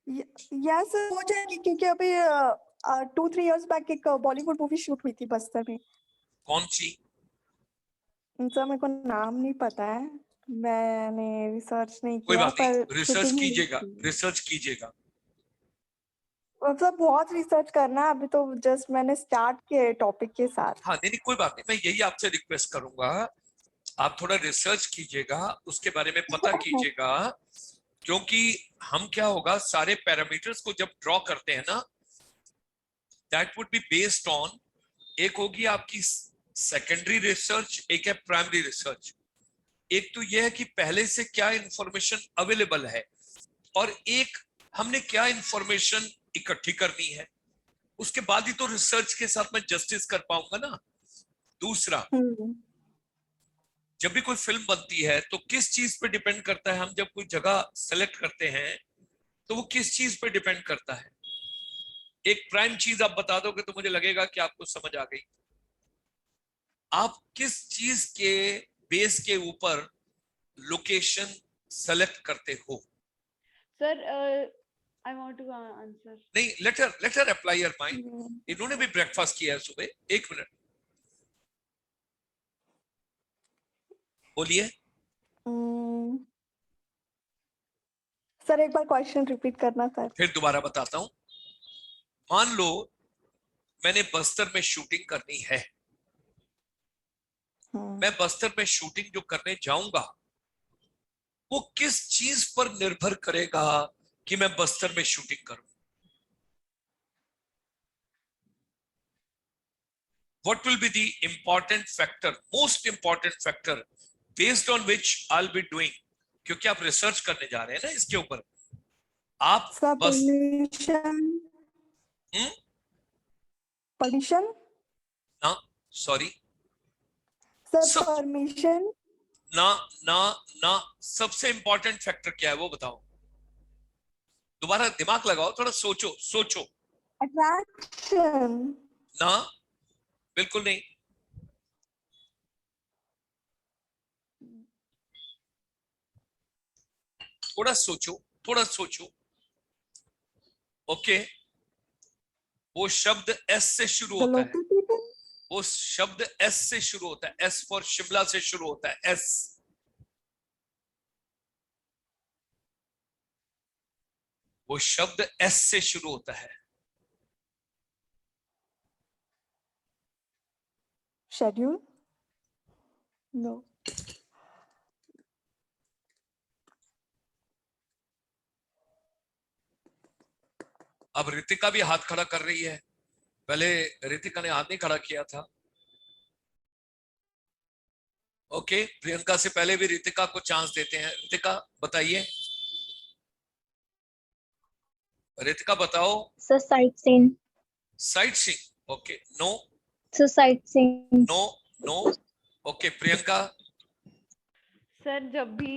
Yes हो जाएगी क्योंकि अभी 2-3 इयर्स बैक एक बॉलीवुड मूवी शूट हुई थी बस्तर में। कौन सी? सर मेरे को नाम नहीं पता है, मैंने रिसर्च नहीं कोई किया, बात नहीं, पर रिसर्च shooting हुई कीजिएगा, थी। रिसर्च कीजिएगा। मतलब बहुत रिसर्च करना है, अभी तो जस्ट मैंने स्टार्ट किया टॉपिक के साथ। हाँ नहीं नहीं, कोई बात नहीं, मैं यही आपसे रिक्वेस्ट करूंगा, आप थोड़ा रिसर्च कीजिएगा, उसके बारे में पता कीजिएगा, क्योंकि हम क्या होगा, सारे पैरामीटर्स को जब ड्रॉ करते हैं ना, that would be based on, एक होगी आपकी सेकेंडरी रिसर्च, एक है प्राइमरी रिसर्च। एक तो यह है कि पहले से क्या इंफॉर्मेशन अवेलेबल है, और एक हमने क्या इंफॉर्मेशन इकट्ठी करनी है, उसके बाद ही तो रिसर्च के साथ मैं जस्टिस कर पाऊंगा ना। दूसरा, जब भी कोई फिल्म बनती है तो किस चीज पे डिपेंड करता है, हम जब कोई जगह सेलेक्ट करते हैं तो वो किस चीज पे डिपेंड करता है। एक प्राइम चीज आप बता दोगे तो मुझे लगेगा कि आपको समझ आ गई। आप किस चीज के बेस के ऊपर लोकेशन सेलेक्ट करते हो? Sir I want to answer. नहीं, let her apply your mind. इन्होंने भी ब्रेकफास्ट किया है सुबह। एक मिनट बोलिए। सर एक बार क्वेश्चन रिपीट करना सर। फिर दोबारा बताता हूं। मान लो मैंने बस्तर में शूटिंग करनी है, मैं बस्तर में शूटिंग जो करने जाऊंगा वो किस चीज पर निर्भर करेगा कि मैं बस्तर में शूटिंग करूं। What will be the important factor, most important factor based on which I'll be doing? क्योंकि आप रिसर्च करने जा रहे हैं ना इसके ऊपर। आप सर बस परमिशन ना, सॉरी सर, परमिशन ना ना ना, सबसे इंपॉर्टेंट फैक्टर क्या है वो बताओ। दोबारा दिमाग लगाओ, थोड़ा सोचो सोचो। अट्रैक्शन। ना, बिल्कुल नहीं। थोड़ा सोचो, थोड़ा सोचो। ओके, वो शब्द एस से शुरू होता है, वो शब्द एस से शुरू होता है, एस फॉर शिमला से शुरू होता है, एस। वो शब्द एस से शुरू होता है। शेड्यूल? नो। अब रितिका भी हाथ खड़ा कर रही है, पहले रितिका ने हाथ नहीं खड़ा किया था। ओके, प्रियंका से पहले भी रितिका को चांस देते हैं। रितिका बताइए, रितिका बताओ। Sir sight seen. Sight seeing, okay, no. Sir sight seen. No no. Okay, Priyanka. Sir जब भी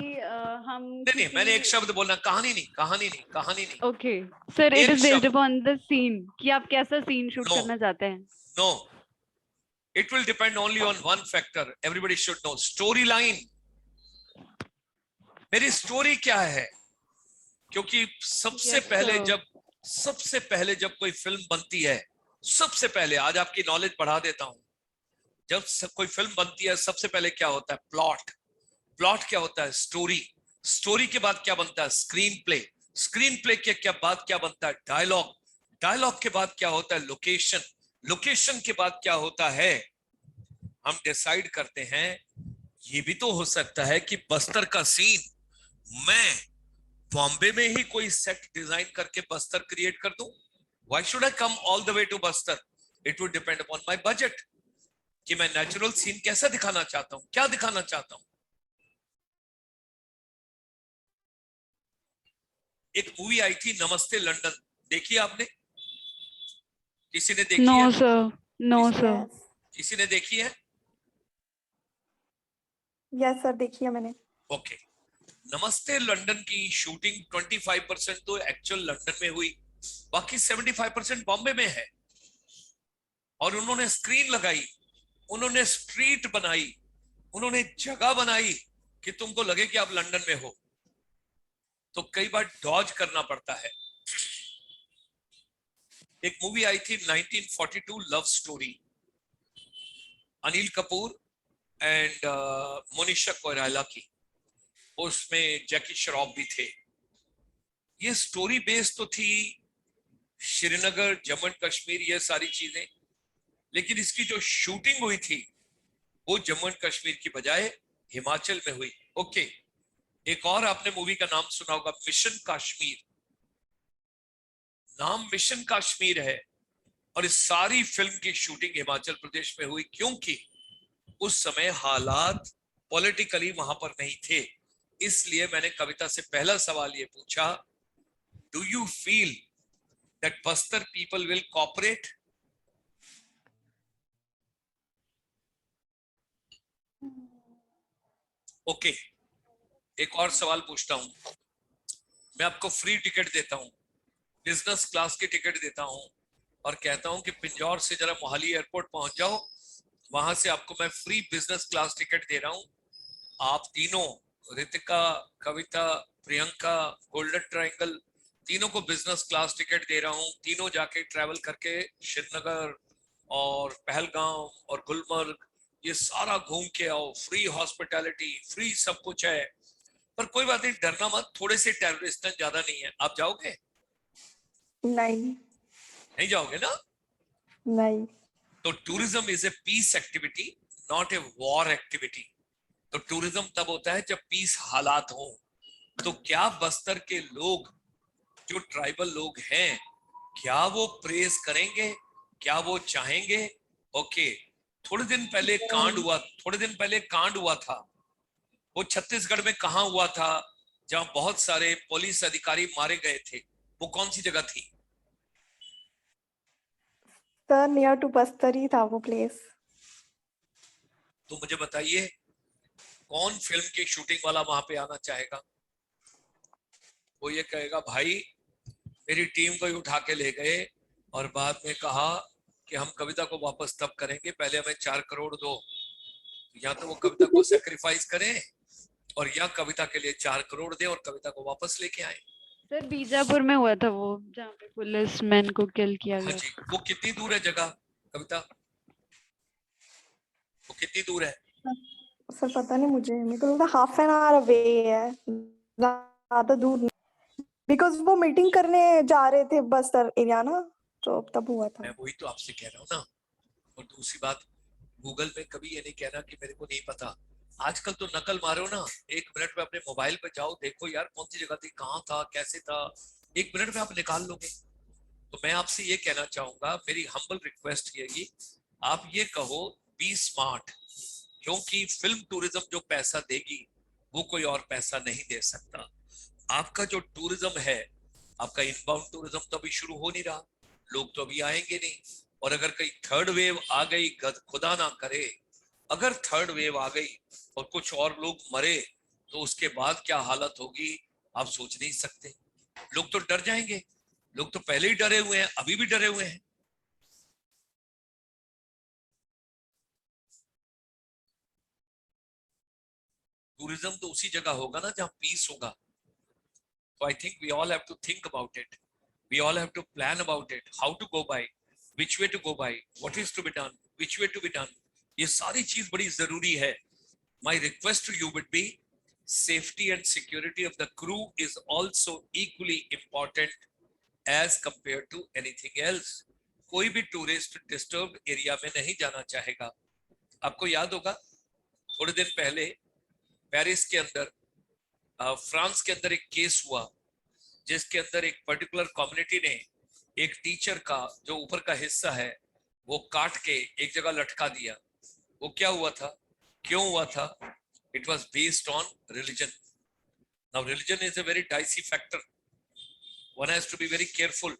हम नहीं, मैंने एक शब्द बोलना, कहानी नहीं, कहानी नहीं, कहानी नहीं। ओके सर, इट एक इज बेस्ड शब्द। अपॉन द सीन कि आप कैसा सीन शूट No. करना चाहते हैं। No, it will depend only on one factor. Everybody should know. Storyline. मेरी स्टोरी क्या है? क्योंकि सबसे पहले जब कोई फिल्म बनती है, सबसे पहले, आज आपकी नॉलेज बढ़ा देता हूं, जब कोई फिल्म बनती है सबसे पहले क्या होता है? प्लॉट। प्लॉट क्या होता है? स्टोरी। स्टोरी के बाद क्या बनता है? Screen play. स्क्रीन प्ले के क्या बाद क्या बनता है? डायलॉग। डायलॉग के बाद क्या होता है? लोकेशन। लोकेशन के बाद क्या होता है? हम डिसाइड करते हैं, ये भी तो हो सकता है कि बस्तर का सीन मैं बॉम्बे में ही कोई सेट डिजाइन करके बस्तर क्रिएट कर दूं। Why should I come all the way to Bastar? It would depend upon my budget कि मैं नेचुरल सीन कैसा दिखाना चाहता हूं, क्या दिखाना चाहता हूं। एक मूवी आई थी नमस्ते लंदन, देखी आपने? किसी ने देखी है? No sir, no sir. किसी ने देखी है? यस सर, देखिए मैंने। ओके, नमस्ते लंदन की शूटिंग 25% तो एक्चुअल लंदन में हुई, बाकी 75% बॉम्बे में है। और उन्होंने स्क्रीन लगाई, उन्होंने स्ट्रीट बनाई, उन्होंने जगह बनाई कि तुमको लगे कि आप लंदन में हो। तो कई बार डॉज करना पड़ता है। एक मूवी आई थी 1942 love story, Anil Kapoor and Monisha Koirala की, उसमें जैकी श्रॉफ भी थे। ये स्टोरी बेस्ड तो थी श्रीनगर, जम्मू एंड कश्मीर, ये सारी चीजें, लेकिन इसकी जो शूटिंग हुई थी वो जम्मू एंड कश्मीर की बजाय हिमाचल में हुई। ओके, एक और आपने मूवी का नाम सुना होगा, मिशन कश्मीर। नाम मिशन कश्मीर है और इस सारी फिल्म की शूटिंग हिमाचल प्रदेश में हुई, क्योंकि उस समय हालात पॉलिटिकली वहां पर नहीं थे। इसलिए मैंने कविता से पहला सवाल ये पूछा, do you feel that Bastar people will cooperate? Okay, एक और सवाल पूछता हूं। मैं आपको फ्री टिकट देता हूं, बिजनेस क्लास की टिकट देता हूं और कहता हूं कि पिंजौर से जरा मोहाली एयरपोर्ट पहुंच जाओ, वहां से आपको मैं फ्री बिजनेस क्लास टिकट दे रहा हूं। आप तीनों, रितिका, कविता, प्रियंका, गोल्डन ट्रायंगल, तीनों को बिजनेस क्लास टिकट दे रहा हूं। तीनों जाके ट्रैवल करके श्रीनगर और पहलगाम और गुलमर्ग ये सारा घूम के आओ, फ्री हॉस्पिटैलिटी, फ्री सब कुछ है। पर कोई बात नहीं, डरना मत, थोड़े से टेररिस्ट हैं, ज्यादा नहीं है। आप जाओगे? नहीं। नहीं जाओगे ना? नहीं। तो tourism is a peace activity, not a war activity. तो टूरिज्म तब होता है जब पीस हालात हो। तो क्या बस्तर के लोग, जो ट्राइबल लोग हैं, क्या वो प्रेज करेंगे? क्या वो चाहेंगे? ओके, थोड़े दिन पहले कांड हुआ था। वो छत्तीसगढ़ में कहां हुआ था जहां बहुत सारे पुलिस अधिकारी मारे गए थे? वो कौन सी जगह थी? सर नियर टू बस्तर ही था वो प्लेस। तो मुझे बताइए, कौन फिल्म की शूटिंग वाला वहां पे आना चाहेगा? वो ये कहेगा, भाई मेरी टीम को ही उठा के ले गए और बाद में कहा कि हम कविता को वापस तब करेंगे, पहले हमें 4 करोड़ दो। या तो वो कविता को सेक्रीफाइस करें और या कविता के लिए 4 करोड़ दे और कविता को वापस लेके आए। सर बीजापुर में हुआ था वो, जहाँ पे पुलिस मैन को किल किया हाँ गया जी, था। वो कितनी दूर है जगह कविता? वो कितनी दूर है? सर पता नहीं, मुझे मेरे को लगता हाफ एन आवर अवे है, ज्यादा दूर नहीं। बिकॉज वो मीटिंग करने जा रहे थे बस्तर एरिया ना, तो तब हुआ था। मैं वही तो आपसे कह रहा हूँ ना। और दूसरी बात, गूगल में कभी ये नहीं कहना कि मेरे को नहीं पता। आजकल तो नकल मारो ना, 1 मिनट में अपने मोबाइल पे जाओ, देखो यार कौन सी जगह थी, कहाँ था, कैसे था, 1 मिनट में आप निकाल लोगे। तो मैं आपसे ये कहना चाहूंगा, मेरी हम्बल रिक्वेस्ट ये, आप ये कहो बी स्मार्ट, क्योंकि फिल्म टूरिज्म जो पैसा देगी वो कोई और पैसा नहीं दे सकता। आपका जो टूरिज्म है, आपका इनबाउंड टूरिज्म तो अभी शुरू हो नहीं रहा, लोग तो अभी आएंगे नहीं। और अगर कहीं थर्ड वेव आ गई, खुदा ना करे, अगर थर्ड वेव आ गई और कुछ और लोग मरे, तो उसके बाद क्या हालत होगी आप सोच नहीं सकते। लोग तो डर जाएंगे, लोग तो पहले ही डरे हुए हैं, अभी भी डरे हुए हैं। टूरिज्म तो उसी जगह होगा ना जहां पीस होगा। So I think we all have to think about it. We all have to plan about it. How to go by, which way to go by, what is to be done, which way to be done. ये सारी चीज बड़ी जरूरी है। My request to you would be, safety and security of the crew is also equally important as compared to anything else. कोई भी टूरिस्ट डिस्टर्ब एरिया में नहीं जाना चाहेगा। आपको याद होगा थोड़े दिन पहले पेरिस के अंदर, फ्रांस के अंदर एक केस हुआ जिसके अंदर एक पर्टिकुलर कम्युनिटी ने एक टीचर का जो ऊपर का हिस्सा है वो काट के एक जगह लटका दिया। वो क्या हुआ था, क्यों हुआ था? It was based on religion. Now religion is a very dicey factor, one has to be very careful.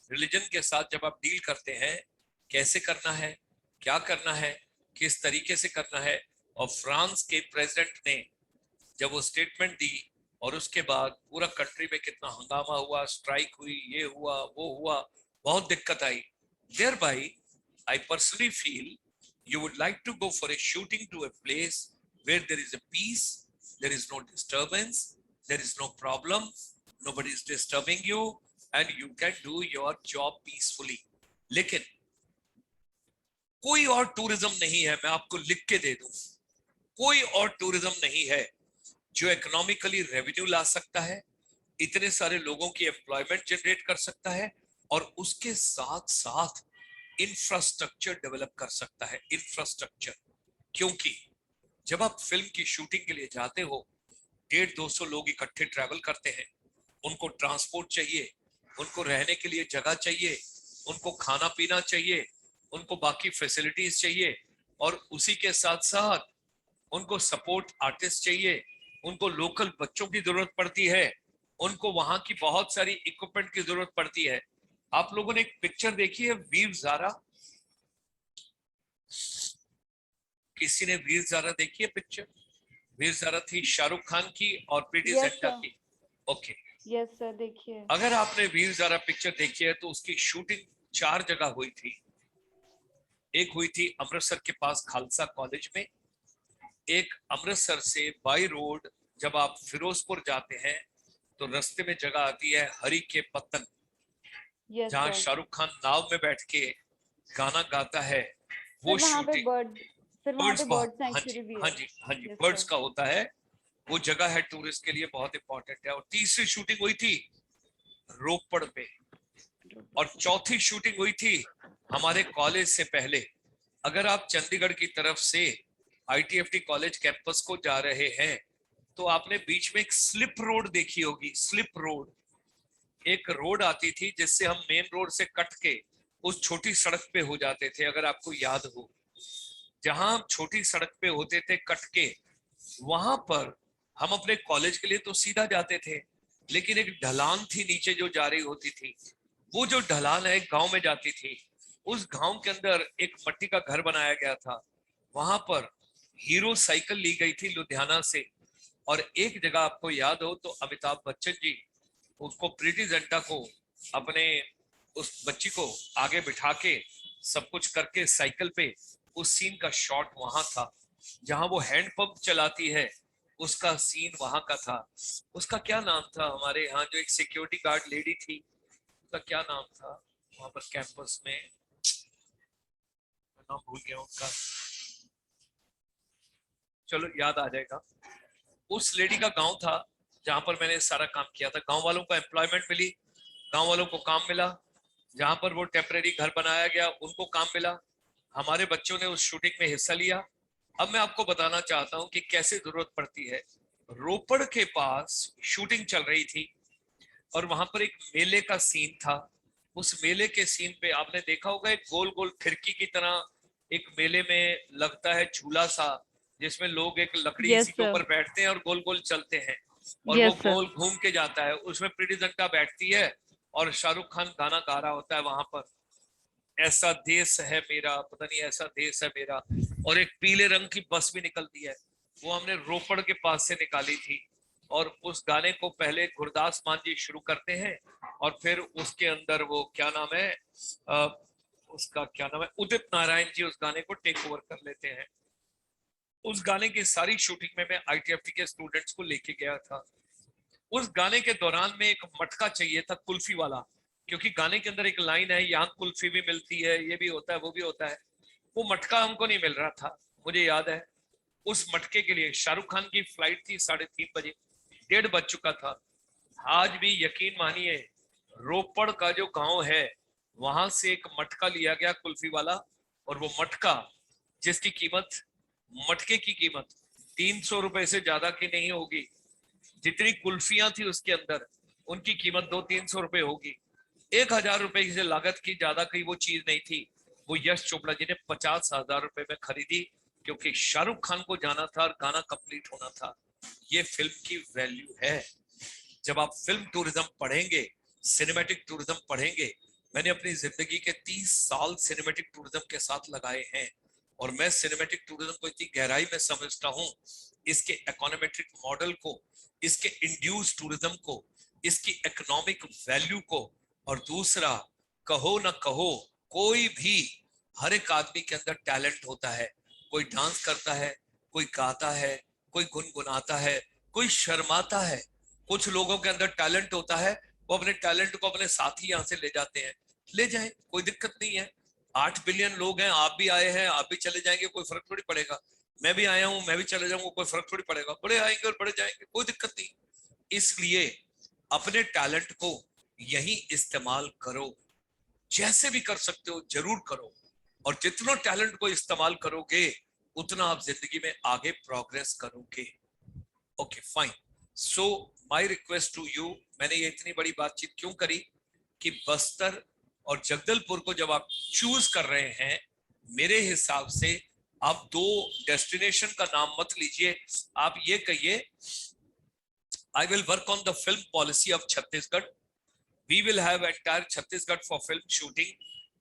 Religion के साथ जब आप डील करते हैं, कैसे करना है, क्या करना है, किस तरीके से करना है। और फ्रांस के प्रेसिडेंट ने जब वो स्टेटमेंट दी और उसके बाद पूरा कंट्री में कितना हंगामा हुआ, स्ट्राइक हुई, ये हुआ वो हुआ, बहुत दिक्कत आई। Thereby, I personally feel you would like to go for a shooting to a place where there is a peace, there is no disturbance, there is no problem, nobody is disturbing you, and you can do your job peacefully. लेकिन कोई और टूरिज्म नहीं है, मैं आपको लिख के दे दूं, कोई और टूरिज्म नहीं है जो इकोनॉमिकली रेवेन्यू ला सकता है, इतने सारे लोगों की एम्प्लॉयमेंट जनरेट कर सकता है और उसके साथ साथ इंफ्रास्ट्रक्चर डेवलप कर सकता है। इंफ्रास्ट्रक्चर, क्योंकि जब आप फिल्म की शूटिंग के लिए जाते हो, 150-200 लोग इकट्ठे ट्रैवल करते हैं, उनको ट्रांसपोर्ट चाहिए, उनको रहने के लिए जगह चाहिए, उनको खाना पीना चाहिए, उनको बाकी फैसिलिटीज चाहिए, और उसी के साथ साथ उनको सपोर्ट आर्टिस्ट चाहिए, उनको लोकल बच्चों की जरूरत पड़ती है, उनको वहां की बहुत सारी इक्विपमेंट की जरूरत पड़ती है। आप लोगों ने एक पिक्चर देखी है वीर ज़ारा? किसी ने वीर ज़ारा देखी है पिक्चर? वीर ज़ारा थी शाहरुख खान की और प्रीति Yes, जिंटा sir. की। ओके, यस सर, देखिए। अगर आपने वीर ज़ारा पिक्चर देखी है तो उसकी शूटिंग 4 जगह हुई थी। एक हुई थी अमृतसर के पास खालसा कॉलेज में, एक अमृतसर से बाई रोड जब आप फिरोजपुर जाते हैं तो रास्ते में जगह आती है हरी के पत्तन, यस जहाँ सर। शाहरुख खान नाव में बैठ के गाना गाता है, वो सर वहाँ पे शूटिंग बर्ड, सर वहाँ बर्ड्स पे का, बर्ड हाँ सैंक्चुरी जी भी हाँ है। जी हाँ जी, Yes, बर्ड्स sir. का होता है, वो जगह है टूरिस्ट के लिए बहुत इंपॉर्टेंट है। और तीसरी शूटिंग हुई थी रोपड़ पे, और चौथी शूटिंग हुई थी हमारे कॉलेज से पहले। अगर आप चंडीगढ़ की तरफ से ITFT कॉलेज कैंपस को जा रहे हैं तो आपने बीच में एक स्लिप रोड देखी होगी। स्लिप रोड, एक रोड आती थी जिससे हम मेन रोड से कट के उस छोटी सड़क पे हो जाते थे, अगर आपको याद हो। जहां हम छोटी सड़क पे होते थे कट के, वहां पर हम अपने कॉलेज के लिए तो सीधा जाते थे, लेकिन एक ढलान थी नीचे जो जा रही होती थी। वो जो ढलान है गांव में जाती थी, उस गांव के अंदर एक मट्टी का घर बनाया गया था। वहां पर हीरो साइकिल ली गई थी लुधियाना से, और एक जगह आपको याद हो तो अमिताभ बच्चन जी उसको, प्रीति जिंटा को, अपने उस बच्ची को आगे बिठा के सब कुछ करके साइकिल पे, उस सीन का शॉट वहां था। जहां वो हैंड पंप चलाती है उसका सीन वहां का था। उसका क्या नाम था, हमारे यहाँ जो एक सिक्योरिटी गार्ड लेडी थी, उसका क्या नाम था वहां पर कैंपस में, नाम भूल गया उनका, चलो याद आ जाएगा। उस लेडी का गांव था जहां पर मैंने सारा काम किया था। गांव वालों को एम्प्लॉयमेंट मिली, गांव वालों को काम मिला, जहां पर वो टेम्परेरी घर बनाया गया उनको काम मिला। हमारे बच्चों ने उस शूटिंग में हिस्सा लिया। अब मैं आपको बताना चाहता हूं कि कैसे जरूरत पड़ती है। रोपड़ के पास शूटिंग चल रही थी और वहां पर एक मेले का सीन था। उस मेले के सीन पे आपने देखा होगा एक गोल गोल खिड़की की तरह एक मेले में लगता है झूला सा, जिसमें लोग एक लकड़ी Yes, सी के sir. ऊपर बैठते हैं और गोल गोल चलते हैं, और Yes, वो sir. गोल घूम के जाता है। उसमें प्रीति जिंटा बैठती है और शाहरुख खान गाना गा रहा होता है वहां पर, ऐसा देश है मेरा, पता नहीं ऐसा देश है मेरा, और एक पीले रंग की बस भी निकलती है। वो हमने रोपड़ के पास से निकाली थी, और उस गाने को पहले गुरदास मान जी शुरू करते हैं और फिर उसके अंदर वो क्या नाम है, उसका क्या नाम है, उदित नारायण जी उस गाने को टेक ओवर कर लेते हैं। उस गाने की सारी शूटिंग में मैं ITFT के स्टूडेंट्स को लेके गया था। उस गाने के दौरान में एक मटका चाहिए था कुल्फी वाला, क्योंकि गाने के अंदर एक लाइन है, यहाँ कुल्फी भी मिलती है, ये भी होता है वो भी होता है। वो मटका हमको नहीं मिल रहा था, मुझे याद है। उस मटके के लिए शाहरुख खान की फ्लाइट थी 3:30 बजे, 1:30 बज चुका था। आज भी यकीन मानिए, रोपड़ का जो गांव है वहां से एक मटका लिया गया कुल्फी वाला, और वो मटका जिसकी कीमत, मटके की कीमत 300 रुपए से ज्यादा की नहीं होगी। जितनी कुल्फियां थी उसके अंदर उनकी कीमत 200-300 रुपए होगी। 1000 रुपए की लागत की ज्यादा की वो चीज नहीं थी। वो यश चोपड़ा जी ने 50,000 रुपए में खरीदी, क्योंकि शाहरुख खान को जाना था और गाना कंप्लीट होना था। ये फिल्म की वैल्यू है। जब आप फिल्म टूरिज्म पढ़ेंगे, सिनेमैटिक टूरिज्म पढ़ेंगे, मैंने अपनी जिंदगी के 30 साल सिनेमैटिक टूरिज्म के साथ लगाए हैं, और मैं सिनेमैटिक टूरिज्म को इतनी गहराई में समझता हूं, इसके इकोनोमेट्रिक मॉडल को, इसके इंड्यूस टूरिज्म को, इसकी इकोनॉमिक वैल्यू को, और दूसरा कहो ना कहो, कोई भी, हर एक आदमी के अंदर टैलेंट होता है। कोई डांस करता है, कोई गाता है, कोई गुनगुनाता है, कोई शर्माता है। कुछ लोगों के अंदर टैलेंट होता है, वो अपने टैलेंट को अपने साथ ही यहाँ से ले जाते हैं। ले जाएं, कोई दिक्कत नहीं है। 8 बिलियन लोग हैं, आप भी आए हैं, आप भी चले जाएंगे, कोई फर्क थोड़ी पड़ेगा। मैं भी आया हूं, मैं भी चले जाऊंगा, कोई फर्क थोड़ी पड़ेगा। बड़े आएंगे और बड़े जाएंगे, कोई दिक्कत नहीं। इसलिए अपने टैलेंट को यही इस्तेमाल करो, जैसे भी कर सकते हो जरूर करो। और जितना टैलेंट को इस्तेमाल करोगे उतना आप जिंदगी में आगे प्रोग्रेस करोगे। Okay fine. So my request to you, मैंने ये इतनी बड़ी बातचीत क्यों करी कि बस्तर और जगदलपुर को जब आप चूज कर रहे हैं, मेरे हिसाब से आप 2 डेस्टिनेशन का नाम मत लीजिए। आप ये कहिए, I will work on the film policy of Chhattisgarh. We will have entire Chhattisgarh for film shooting.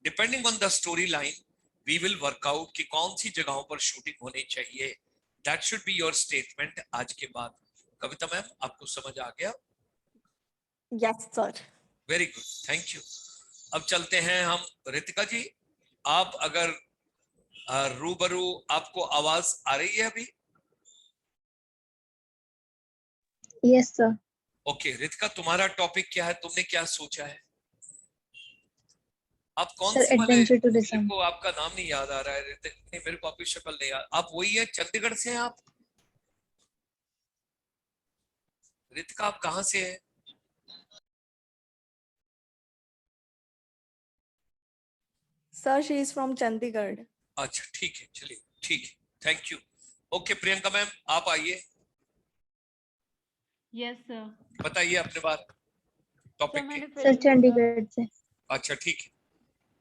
Depending on the storyline, we will work out कि कौन सी जगहों पर शूटिंग होनी चाहिए। That should be your statement आज के बाद। कविता मैम, आपको समझ आ गया? Yes sir. Very good, thank you. अब चलते हैं हम, रितिका जी, आप अगर रूबरू, आपको आवाज आ रही है अभी? Yes, sir. ओके रितिका, तुम्हारा टॉपिक क्या है? तुमने क्या सोचा है? आप कौन Sir, सी वाले? adventure मेरे tourism. को आपका नाम नहीं याद आ रहा है रितिक, नहीं मेरे को आपकी शक्ल नहीं याद। आप वही है, चंडीगढ़ से हैं आप? रितिका आप कहाँ से हैं? Sir she is from Chandigarh. अच्छा ठीक है, चलिए ठीक है, thank you. Okay Priyanka ma'am, आप आइए, यस सर। बताइए अपने बारे, सर टॉपिक मैंने की। Sir, चंडीगढ़ से. अच्छा ठीक है,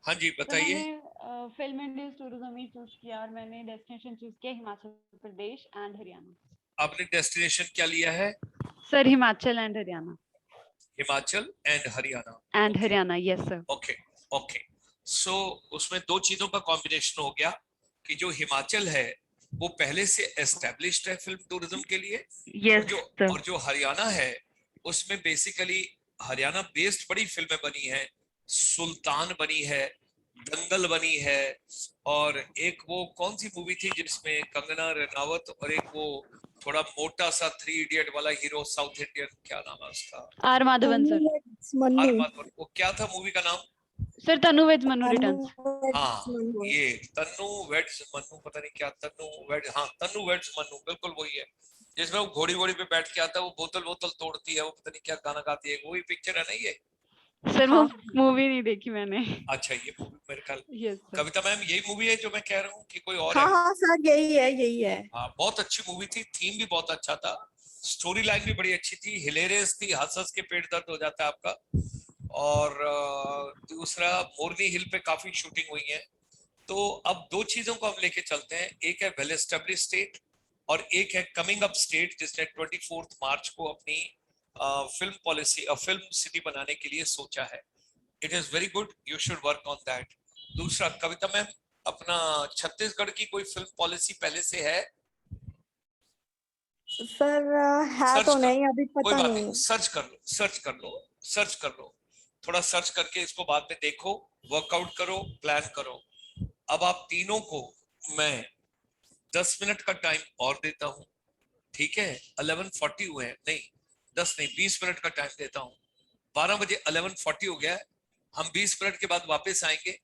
हाँ जी तो बताइए। मैंने फिल्म इंडस्ट्री टूरिज्म ही चूज किया और मैंने डेस्टिनेशन चूज किया हिमाचल प्रदेश एंड हरियाणा। आपने डेस्टिनेशन क्या लिया है? Sir Himachal and Haryana. Himachal and Haryana. And Haryana, yes sir. Okay okay, so उसमें 2 चीजों का कॉम्बिनेशन हो गया कि जो हिमाचल है वो पहले से एस्टेब्लिश्ड है फिल्म टूरिज्म के लिए, यस सर। और जो हरियाणा है उसमें बेसिकली हरियाणा बेस्ड बड़ी फिल्में बनी हैं। सुल्तान बनी है, दंगल बनी है, और एक वो कौन सी मूवी थी जिसमें कंगना रनावत और एक वो थोड़ा मोटा सा 3 इडियट वाला हीरो, साउथ इंडियन, क्या नाम है उसका? R Madhavan sir. Mannu. R, वो क्या था मूवी का नाम? Sir Tanu weds Manu returns. हाँ ये तन्नू वेड्स मन्नू, पता नहीं क्या, तन्नू वेड, हाँ तन्नू वेड्स मन्नू, बिल्कुल वही है, जिसमें वो घोड़ी वोड़ी पे बैठ के आता है, वो बोतल बोतल तोड़ती है, वो पता नहीं क्या गाना गाती है, वही पिक्चर है ना ये? सर वो मूवी नहीं देखी मैंने। अच्छा ये मूवी मेरे ख्याल, यस सर। कविता मैम यही मूवी है जो मैं कह रहा हूँ कि कोई और हाँ है? हाँ सर यही है यही है। हाँ बहुत अच्छी मूवी थी, थीम भी बहुत अच्छा था, स्टोरी लाइन भी बड़ी अच्छी थी, हिलेरियस थी, हंस हंस के पेट दर्द हो जाता है आपका। और दूसरा मोरनी हिल पे काफी शूटिंग हुई है। तो अब 2 चीजों को हम लेके चलते हैं, एक है वेल एस्टेब्लिश स्टेट और एक है कमिंग अप स्टेट, जिसने 24 मार्च को अपनी फिल्म पॉलिसी, फिल्म सिटी बनाने के लिए सोचा है। It is very good, you should work on that. दूसरा कविता मैम, अपना छत्तीसगढ़ की कोई फिल्म पॉलिसी पहले से है? सर है सर्च तो कर, नहीं, अभी कोई पता बात नहीं। नहीं, सर्च कर लो, सर्च कर लो, सर्च कर लो, थोड़ा सर्च करके इसको बाद में देखो, वर्कआउट करो, प्लान करो। अब आप तीनों को मैं 10 मिनट का टाइम और देता हूं, ठीक है? 11:40 हुए हैं, नहीं 10 नहीं 20 मिनट का टाइम देता हूं। 12 बजे 11:40 हो गया है, हम 20 मिनट के बाद वापस आएंगे,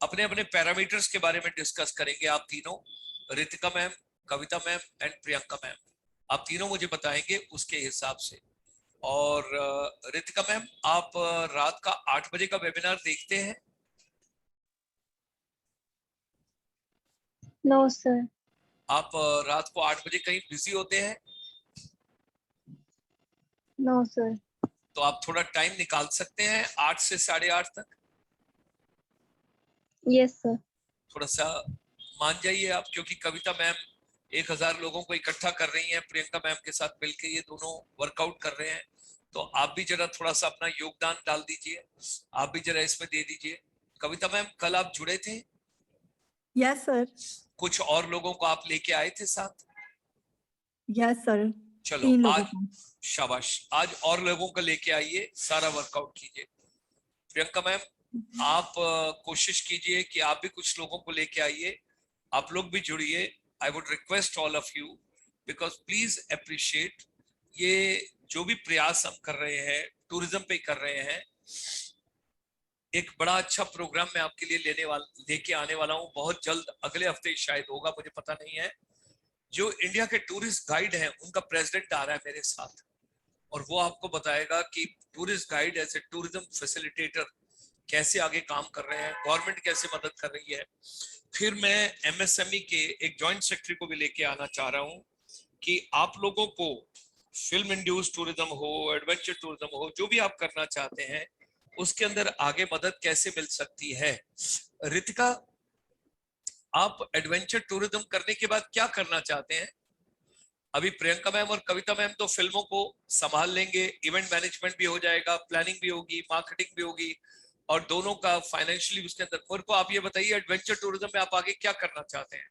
अपने अपने पैरामीटर्स के बारे में डिस्कस करेंगे। आप तीनों, Ritika ma'am, Kavita ma'am and Priyanka ma'am, आप तीनों मुझे बताएंगे उसके हिसाब से। और रितिका मैम, आप रात का 8 बजे का वेबिनार देखते हैं? No, sir. आप रात को 8 बजे कहीं बिजी होते हैं? No, sir. तो आप थोड़ा टाइम निकाल सकते हैं 8 से 8:30 तक? Yes, sir. थोड़ा सा मान जाइए आप, क्योंकि कविता मैम 1000 लोगों को इकट्ठा कर रही हैं, प्रियंका मैम के साथ मिलकर ये दोनों वर्कआउट कर रहे हैं, तो आप भी जरा थोड़ा सा अपना योगदान डाल दीजिए, आप भी जरा इसमें दे दीजिए। कविता मैम, कल आप जुड़े थे? Yes sir. कुछ और लोगों को आप लेके आए थे साथ? Yes sir. चलो 3 लोगों आज को। शाबाश, आज और लोगों को लेके आइए, सारा वर्कआउट कीजिए। प्रियंका मैम, आप कोशिश कीजिए कि आप भी कुछ लोगों को लेके आइए, आप लोग भी जुड़िए। आई would request all of you, because please appreciate ये जो भी प्रयास हम कर रहे हैं, टूरिज्म पे कर रहे हैं। एक बड़ा अच्छा प्रोग्राम मैं आपके लिए लेके आने वाला हूँ बहुत जल्द, अगले हफ्ते शायद होगा, मुझे पता नहीं है। जो इंडिया के टूरिस्ट गाइड हैं उनका प्रेसिडेंट आ रहा है मेरे साथ, और वो आपको बताएगा कि tourist guide as a tourism facilitator कैसे आगे काम कर रहे हैं, गवर्नमेंट कैसे मदद कर रही है। फिर मैं एमएसएमई के एक जॉइंट सेक्रेटरी को भी लेके आना चाह रहा हूँ कि आप लोगों को फिल्म इंड्यूस टूरिज्म हो, एडवेंचर टूरिज्म हो, जो भी आप करना चाहते हैं उसके अंदर आगे मदद कैसे मिल सकती है। रितिका, आप एडवेंचर टूरिज्म करने के बाद क्या करना चाहते हैं? अभी प्रियंका मैम और कविता मैम तो फिल्मों को संभाल लेंगे, इवेंट मैनेजमेंट भी हो जाएगा, प्लानिंग भी होगी, मार्केटिंग भी होगी, और दोनों का फाइनेंशियली उसके अंदर। मेरे को आप ये बताइए, एडवेंचर टूरिज्म में आप आगे क्या करना चाहते हैं?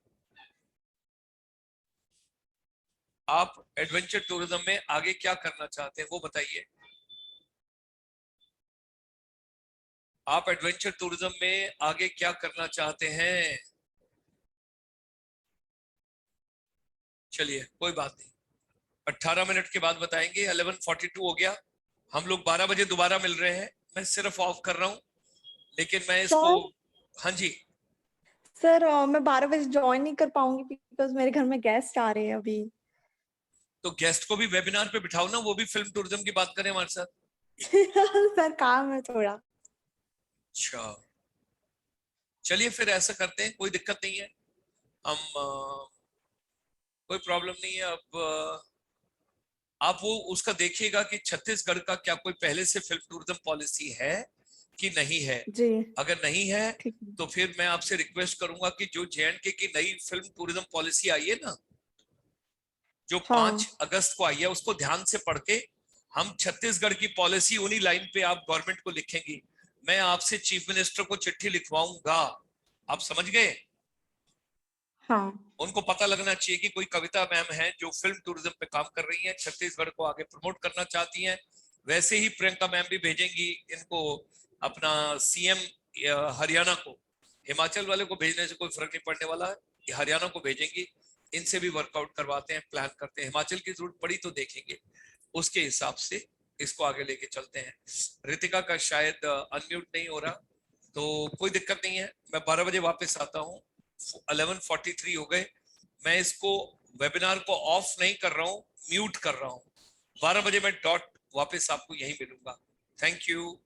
आप एडवेंचर टूरिज्म में आगे क्या करना चाहते हैं वो बताइए। आप एडवेंचर टूरिज्म में आगे क्या करना चाहते हैं? चलिए कोई बात नहीं, 18 मिनट के बाद बताएंगे। 11:42 हो गया, हम लोग 12 बजे दोबारा मिल रहे हैं। मैं सिर्फ ऑफ कर रहा हूँ, लेकिन मैं इसको। हाँ जी। सर मैं 12 बजे ज्वाइन नहीं कर पाऊंगी बिकॉज मेरे घर में गेस्ट आ रहे हैं अभी। तो गेस्ट को भी वेबिनार पे बिठाओ ना, वो भी फिल्म टूरिज्म की बात करें हमारे साथ। सर काम है थोड़ा। अच्छा, चलिए फिर ऐसा करते हैं, कोई दिक्कत नहीं है। हम कोई प्रॉब्लम नहीं है। अब आप वो उसका देखिएगा कि छत्तीसगढ़ का क्या कोई पहले से फिल्म टूरिज्म पॉलिसी है कि नहीं है। जी अगर नहीं है ठीक है। तो फिर मैं आपसे रिक्वेस्ट करूंगा कि जो जेएंडके की नई फिल्म टूरिज्म पॉलिसी आई है ना, जो 5 हाँ अगस्त को आई है, उसको ध्यान से पढ़ के हम छत्तीसगढ़ की पॉलिसी उन्हीं लाइन पे आप गवर्नमेंट को लिखेंगी। मैं आपसे चीफ मिनिस्टर को चिट्ठी लिखवाऊंगा, आप समझ गए? हाँ उनको पता लगना चाहिए कि कोई कविता मैम है जो फिल्म टूरिज्म पे काम कर रही हैं, छत्तीसगढ़ को आगे प्रमोट करना चाहती हैं। वैसे ही प्रियंका मैम भी भेजेंगी इनको अपना सीएम हरियाणा को। हिमाचल वाले को भेजने से कोई फर्क नहीं पड़ने वाला है, ये हरियाणा को भेजेंगी। इनसे भी वर्कआउट करवाते हैं, प्लान करते हैं, हिमाचल की जरूरत पड़ी तो देखेंगे, उसके हिसाब से इसको आगे लेके चलते हैं। रितिका का शायद अनम्यूट नहीं हो रहा, तो कोई दिक्कत नहीं है, मैं 12 बजे वापस आता हूँ। 11:43 हो गए, मैं इसको वेबिनार को ऑफ नहीं कर रहा हूँ, म्यूट कर रहा हूँ। 12 बजे मैं डॉट वापस आपको यहीं मिलूंगा। Thank you.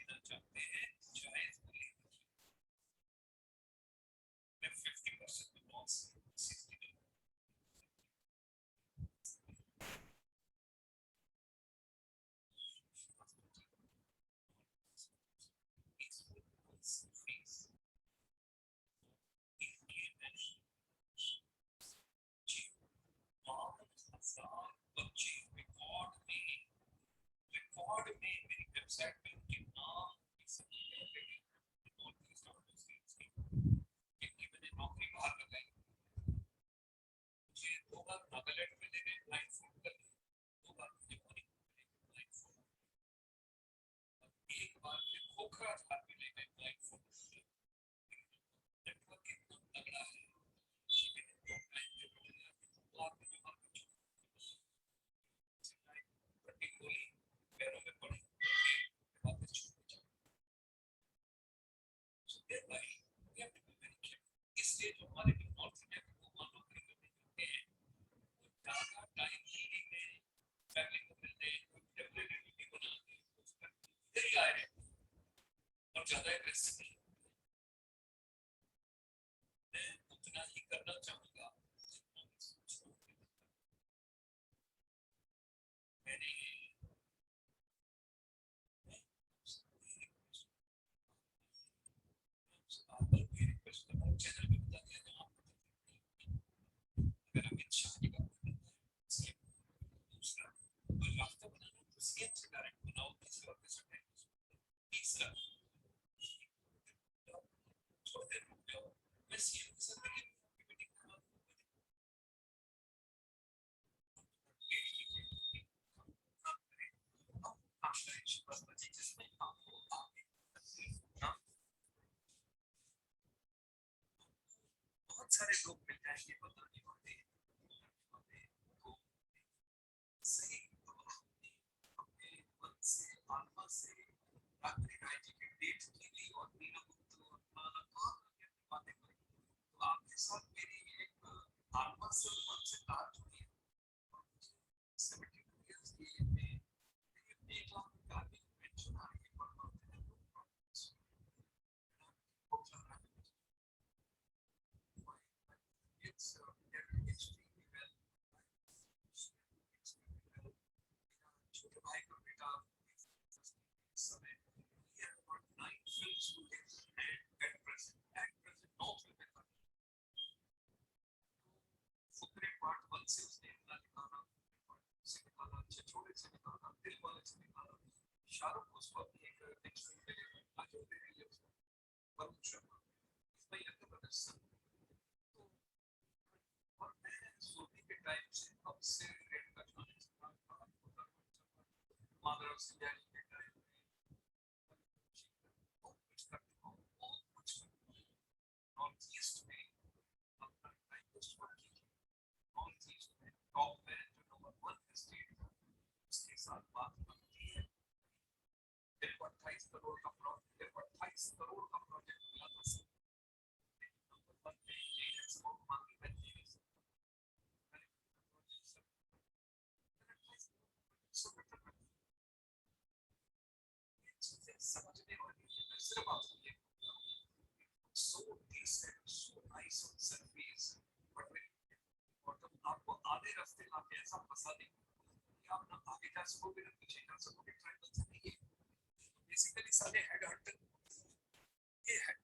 देना चाहते हैं जायज बोले मैं 50% लॉस 60 रिकॉर्ड में मेरी वेबसाइट पे उनके नाम मैंने नौकरी बाहर लगाई मुझे 2 बार नागालैंड में लेने लाइन फोन कर 2 बार मुझे मणिपुर लाइन फोन एक बार मुझे खोखरा झार में लेने लाइन फोन नेटवर्क इतना तगड़ा है पैरों में पड़ी वापस छूट इसलिए जो हमारे नॉर्थ इंडिया के लोग नौकरी करने जाते हैं वो ज्यादा टाइम नहीं में फैमिली को मिलने टेम्परेरी ड्यूटी बनाते इधर ही आए और ज्यादा एग्रेसिव नहीं मैं उतना ही करना चाहूंगा मैंने चैनल पे बता दिया था अगर अमित शाह जी का दूसरा कोई रास्ता बनाना तो सीएम से डायरेक्ट बनाओ तीसरा तीसरा थोड़ी देर रुक जाओ मैं सीएम के साथ मीटिंग करवा बहुत सारे लोग मिल जाएंगे बताने वाले सही अपने मन से आत्मा से रात्रि राय जी की डेट की गई और मीना गुप्ता और फलाना कहाँ बातें करी तो आपके साथ मेरी एक आत्मा से और मन से तार जुड़ी है 72 years की एज में मेरी 1 लाख की आदमी को पेंशन आ रही है पर मंथ है it's extremely well छोटे भाई का बेटा समय he had about 9 films to his hand at present 9 फिल्में फुकरे पार्ट 1 से उसने अपना निकाला से निकाला छोटे से निकाला दिल वाले से निकाला शाहरुख को उसको अपनी एक नेक्स्ट फिल्म में आजो दे रही है उसको वरुण शर्मा इसमें यंग ब्रदर्स तो और मैं सोनी के टाइम से अब से रेड का जाने से माधव सिंह जी के टाइम में बहुत कुछ करता हूँ बहुत कुछ नॉर्थ ईस्ट में अपना time waste working north east में टॉप में जो नंबर 1 स्टेट उसके साथ बात बनती है मेरे को 28 करोड़ का प्रोजेक्ट मिला था सर नंबर 1 पे ये है सब मांगी बनती है समझने वाली है सिर्फ आपको ये so decent so nice on surface but when और जब आपको आधे रास्ते आप ऐसा फंसा देंगे कि आप ना आगे जा सकोगे ना पीछे जा सकोगे ट्राइबल से नहीं है बेसिकली सारे हेड हंटर ये है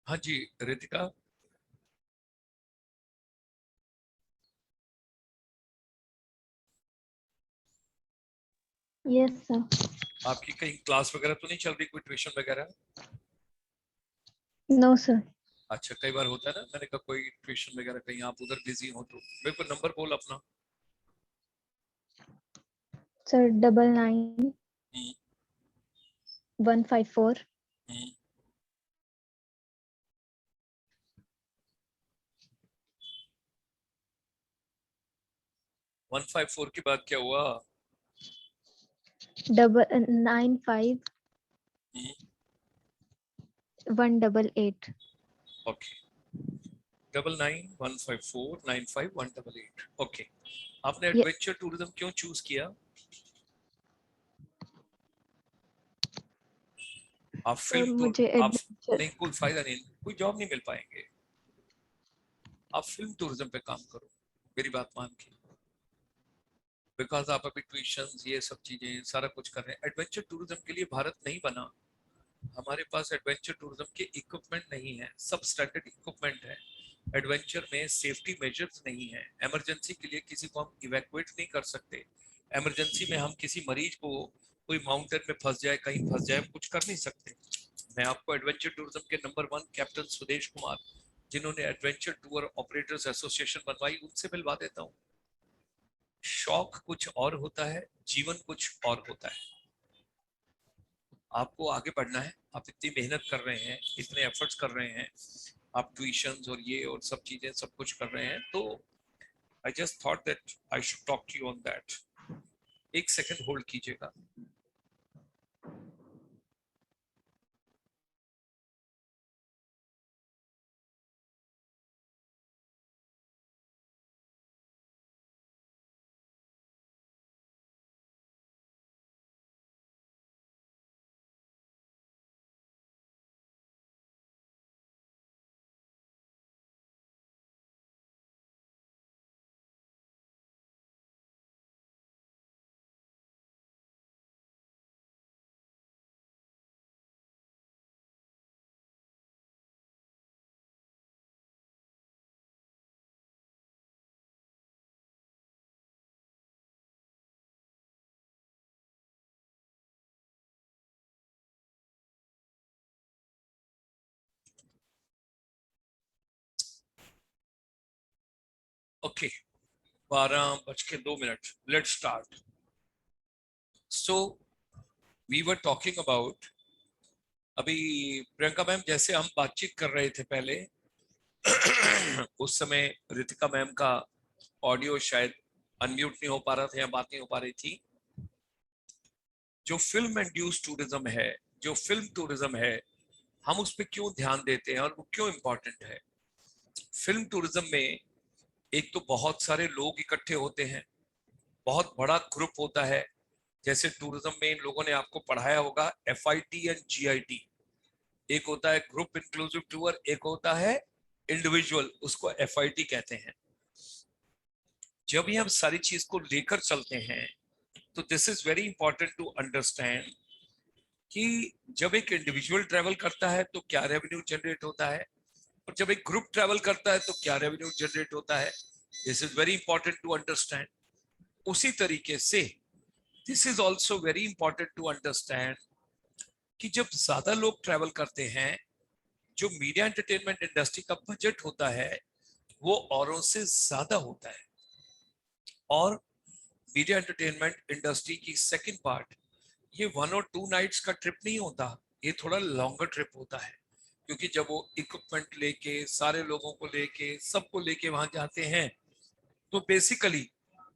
हाँ जी रितिका, Yes, sir. आपकी कहीं क्लास वगैरह तो नहीं चल रही, कोई ट्यूशन वगैरह? No, sir. अच्छा, कई बार होता है ना, मैंने कहा कोई ट्यूशन वगैरह कहीं आप उधर बिजी हो तो मेरे को नंबर बोल अपना। Sir, 99 हम्म, 154 हम्म, 154 के बाद क्या हुआ? 95 हम्म, 188. ओके, 9915495188। ओके, आपने Ye- एडवेंचर टूरिज्म क्यों चूज किया? आप सर फिल्म टूर, मुझे आप एडवेंचर नहीं, कोई फायदा नहीं, कोई जॉब नहीं मिल पाएंगे। आप फिल्म टूरिज्म पे काम करो, मेरी बात मान के, बिकॉज आप अभी ट्यूशन ये सब चीजें सारा कुछ कर रहे हैं। एडवेंचर टूरिज्म के लिए भारत नहीं बना। हमारे पास एडवेंचर टूरिज्म के इक्विपमेंट नहीं है, सब स्टैंडर्ड इक्विपमेंट है। एडवेंचर में सेफ्टी मेजर्स नहीं है। इमरजेंसी के लिए किसी को हम इवैक्यूएट नहीं कर सकते। इमरजेंसी में हम किसी मरीज को, कोई माउंटेन में फंस जाए, कहीं फंस जाए, कुछ कर नहीं सकते। मैं आपको एडवेंचर टूरिज्म के नंबर 1 कैप्टन सुदेश कुमार, जिन्होंने एडवेंचर टूर ऑपरेटर्स एसोसिएशन बनवाई, उनसे मिलवा देता हूँ। शौक कुछ और होता है, जीवन कुछ और होता है। आपको आगे बढ़ना है, आप इतनी मेहनत कर रहे हैं, इतने एफर्ट्स कर रहे हैं, आप ट्यूशंस और ये और सब चीजें सब कुछ कर रहे हैं, तो I just thought that I should talk to you on that. एक सेकंड होल्ड कीजिएगा। Okay, 12:02। Let's start. So we were talking about, अभी प्रियंका मैम जैसे हम बातचीत कर रहे थे पहले, उस समय रितिका मैम का ऑडियो शायद अनम्यूट नहीं हो पा रहा था या बात नहीं हो पा रही थी। जो फिल्म इंड्यूस टूरिज्म है, जो फिल्म टूरिज्म है, हम उस पर क्यों ध्यान देते हैं और वो क्यों इंपॉर्टेंट है? फिल्म टूरिज्म में एक तो बहुत सारे लोग इकट्ठे होते हैं, बहुत बड़ा ग्रुप होता है। जैसे टूरिज्म में इन लोगों ने आपको पढ़ाया होगा FIT एंड GIT। एक होता है ग्रुप इंक्लूसिव टूर, एक होता है इंडिविजुअल, उसको FIT कहते हैं। जब भी हम सारी चीज को लेकर चलते हैं तो this is very important to understand कि जब एक इंडिविजुअल ट्रेवल करता है तो क्या रेवेन्यू जनरेट होता है, और जब एक ग्रुप ट्रेवल करता है तो क्या रेवेन्यू जनरेट होता है। This is very important to understand. उसी तरीके से this is also very important to understand कि जब ज्यादा लोग ट्रेवल करते हैं, जो मीडिया एंटरटेनमेंट इंडस्ट्री का बजट होता है वो औरों से ज्यादा होता है। और मीडिया एंटरटेनमेंट इंडस्ट्री की सेकंड पार्ट, ये 1 और 2 नाइट्स का ट्रिप नहीं होता, ये थोड़ा लॉन्गर ट्रिप होता है। क्योंकि जब वो इक्विपमेंट लेके, सारे लोगों को लेके, सबको लेके वहां जाते हैं, तो बेसिकली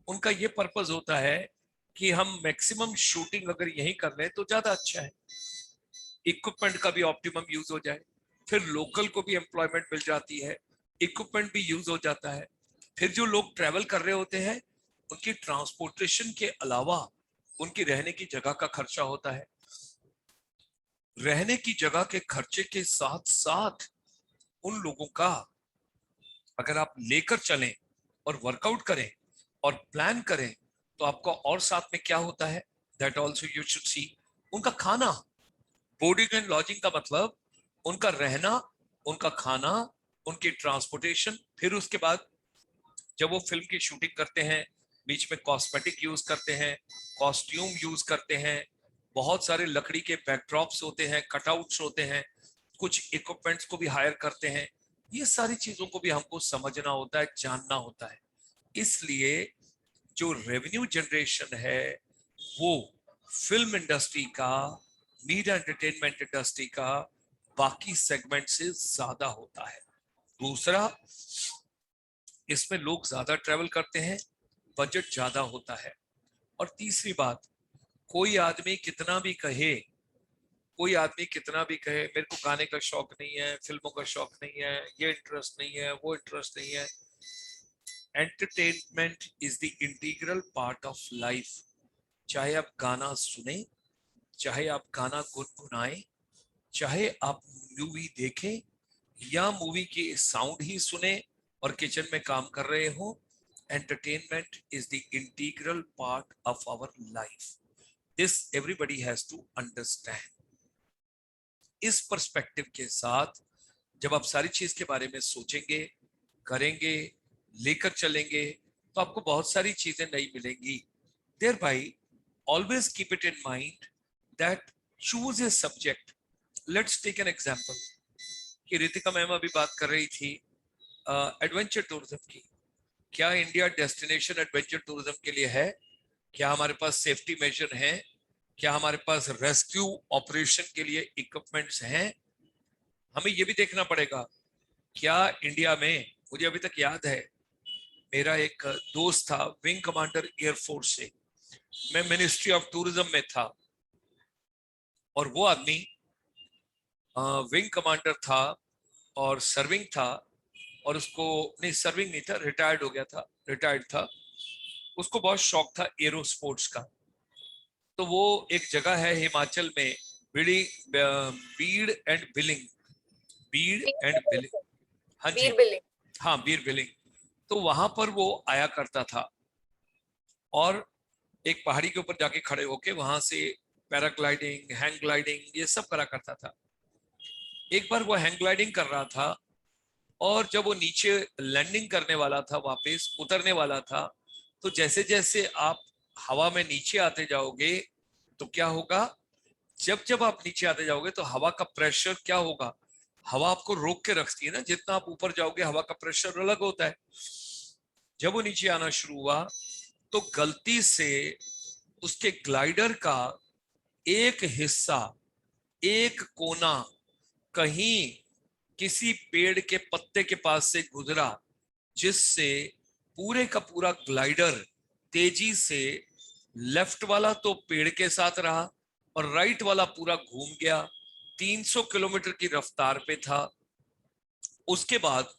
उनका ये पर्पस होता है कि हम मैक्सिमम शूटिंग अगर यहीं कर लें तो ज्यादा अच्छा है, इक्विपमेंट का भी ऑप्टिमम यूज हो जाए, फिर लोकल को भी एम्प्लॉयमेंट मिल जाती है, इक्विपमेंट भी यूज हो जाता है। फिर जो लोग ट्रेवल कर रहे होते हैं उनकी ट्रांसपोर्टेशन के अलावा उनकी रहने की जगह का खर्चा होता है। रहने की जगह के खर्चे के साथ साथ उन लोगों का अगर आप लेकर चलें और वर्कआउट करें और प्लान करें तो आपका और साथ में क्या होता है, that also you should see. उनका खाना, बोर्डिंग एंड लॉजिंग का मतलब उनका रहना उनका खाना, उनकी ट्रांसपोर्टेशन, फिर उसके बाद जब वो फिल्म की शूटिंग करते हैं बीच में कॉस्मेटिक यूज करते हैं, कॉस्ट्यूम यूज करते हैं, बहुत सारे लकड़ी के बैकड्रॉप्स होते हैं, कटआउट्स होते हैं, कुछ इक्विपमेंट्स को भी हायर करते हैं। ये सारी चीजों को भी हमको समझना होता है, जानना होता है। इसलिए जो रेवेन्यू जनरेशन है वो फिल्म इंडस्ट्री का, मीडिया एंटरटेनमेंट इंडस्ट्री का बाकी सेगमेंट से ज्यादा होता है। दूसरा, इसमें लोग ज्यादा ट्रेवल करते हैं, बजट ज्यादा होता है। और तीसरी बात, कोई आदमी कितना भी कहे मेरे को गाने का शौक नहीं है, फिल्मों का शौक नहीं है, ये इंटरेस्ट नहीं है, वो इंटरेस्ट नहीं है, entertainment is the integral part of life. चाहे आप गाना सुने, चाहे आप गाना गुनगुनाएं, चाहे आप मूवी देखें या मूवी की साउंड ही सुने और किचन में काम कर रहे हो, entertainment is the integral part of our life. This everybody has to understand. इस पर्सपेक्टिव के साथ जब आप सारी चीज के बारे में सोचेंगे, करेंगे, लेकर चलेंगे, तो आपको बहुत सारी चीजें नई मिलेंगी। Thereby, always keep it in mind that choose a subject. Let's take an example. कि रितिका मैम अभी बात कर रही थी एडवेंचर टूरिज्म की। क्या इंडिया डेस्टिनेशन एडवेंचर टूरिज्म के लिए है? क्या हमारे पास सेफ्टी मेजर हैं? क्या हमारे पास रेस्क्यू ऑपरेशन के लिए इक्विपमेंट्स हैं? हमें ये भी देखना पड़ेगा, क्या इंडिया में, मुझे अभी तक याद है, मेरा एक दोस्त था विंग कमांडर एयरफोर्स से, मैं मिनिस्ट्री ऑफ टूरिज्म में था, और वो आदमी विंग कमांडर था और सर्विंग था, और उसको, नहीं सर्विंग नहीं था, रिटायर्ड हो गया था, रिटायर्ड था, उसको बहुत शौक था एरो स्पोर्ट्स का। तो वो एक जगह है हिमाचल में, बीड़ एंड बिलिंग, हाँ जी, हाँ बीर बिलिंग। तो वहां पर वो आया करता था और एक पहाड़ी के ऊपर जाके खड़े होके वहां से पैराग्लाइडिंग, हैंग ग्लाइडिंग, ये सब करा करता था। एक बार वो हैंग ग्लाइडिंग कर रहा था और जब वो नीचे लैंडिंग करने वाला था, वापस उतरने वाला था, तो जैसे जैसे आप हवा में नीचे आते जाओगे तो क्या होगा, जब जब आप नीचे आते जाओगे तो हवा का प्रेशर क्या होगा, हवा आपको रोक के रखती है ना, जितना आप ऊपर जाओगे हवा का प्रेशर अलग होता है। जब वो नीचे आना शुरू हुआ तो गलती से उसके ग्लाइडर का एक हिस्सा, एक कोना कहीं किसी पेड़ के पत्ते के पास से गुजरा, जिससे पूरे का पूरा ग्लाइडर तेजी से, लेफ्ट वाला तो पेड़ के साथ रहा और राइट वाला पूरा घूम गया, 300 किलोमीटर की रफ्तार पे था। उसके बाद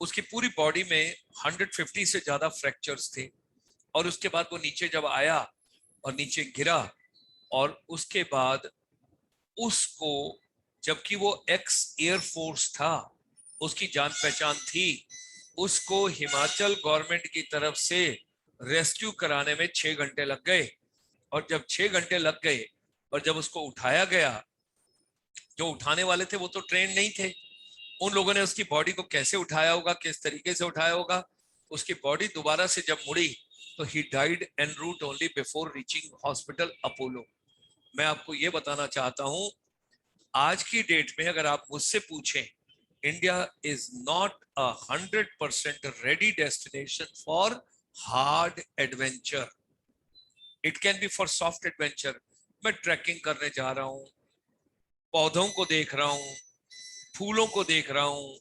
उसकी पूरी बॉडी में 150 से ज्यादा फ्रैक्चर्स थे, और उसके बाद वो नीचे जब आया और नीचे गिरा, और उसके बाद उसको, जबकि वो एक्स एयरफोर्स था, उसकी जान पहचान थी, उसको हिमाचल गवर्नमेंट की तरफ से रेस्क्यू कराने में 6 घंटे लग गए। और जब 6 घंटे लग गए और जब उसको उठाया गया, जो उठाने वाले थे वो तो ट्रेन नहीं थे, उन लोगों ने उसकी बॉडी को कैसे उठाया होगा, किस तरीके से उठाया होगा, उसकी बॉडी दोबारा से जब मुड़ी तो he died en route only before reaching hospital Apollo. मैं आपको ये बताना चाहता हूं, आज की डेट में अगर आप मुझसे पूछें, India is not 100% ready destination for hard adventure. It can be for soft adventure. मैं ट्रैकिंग करने जा रहा हूं, पौधों को देख रहा हूं, फूलों को देख रहा हूं,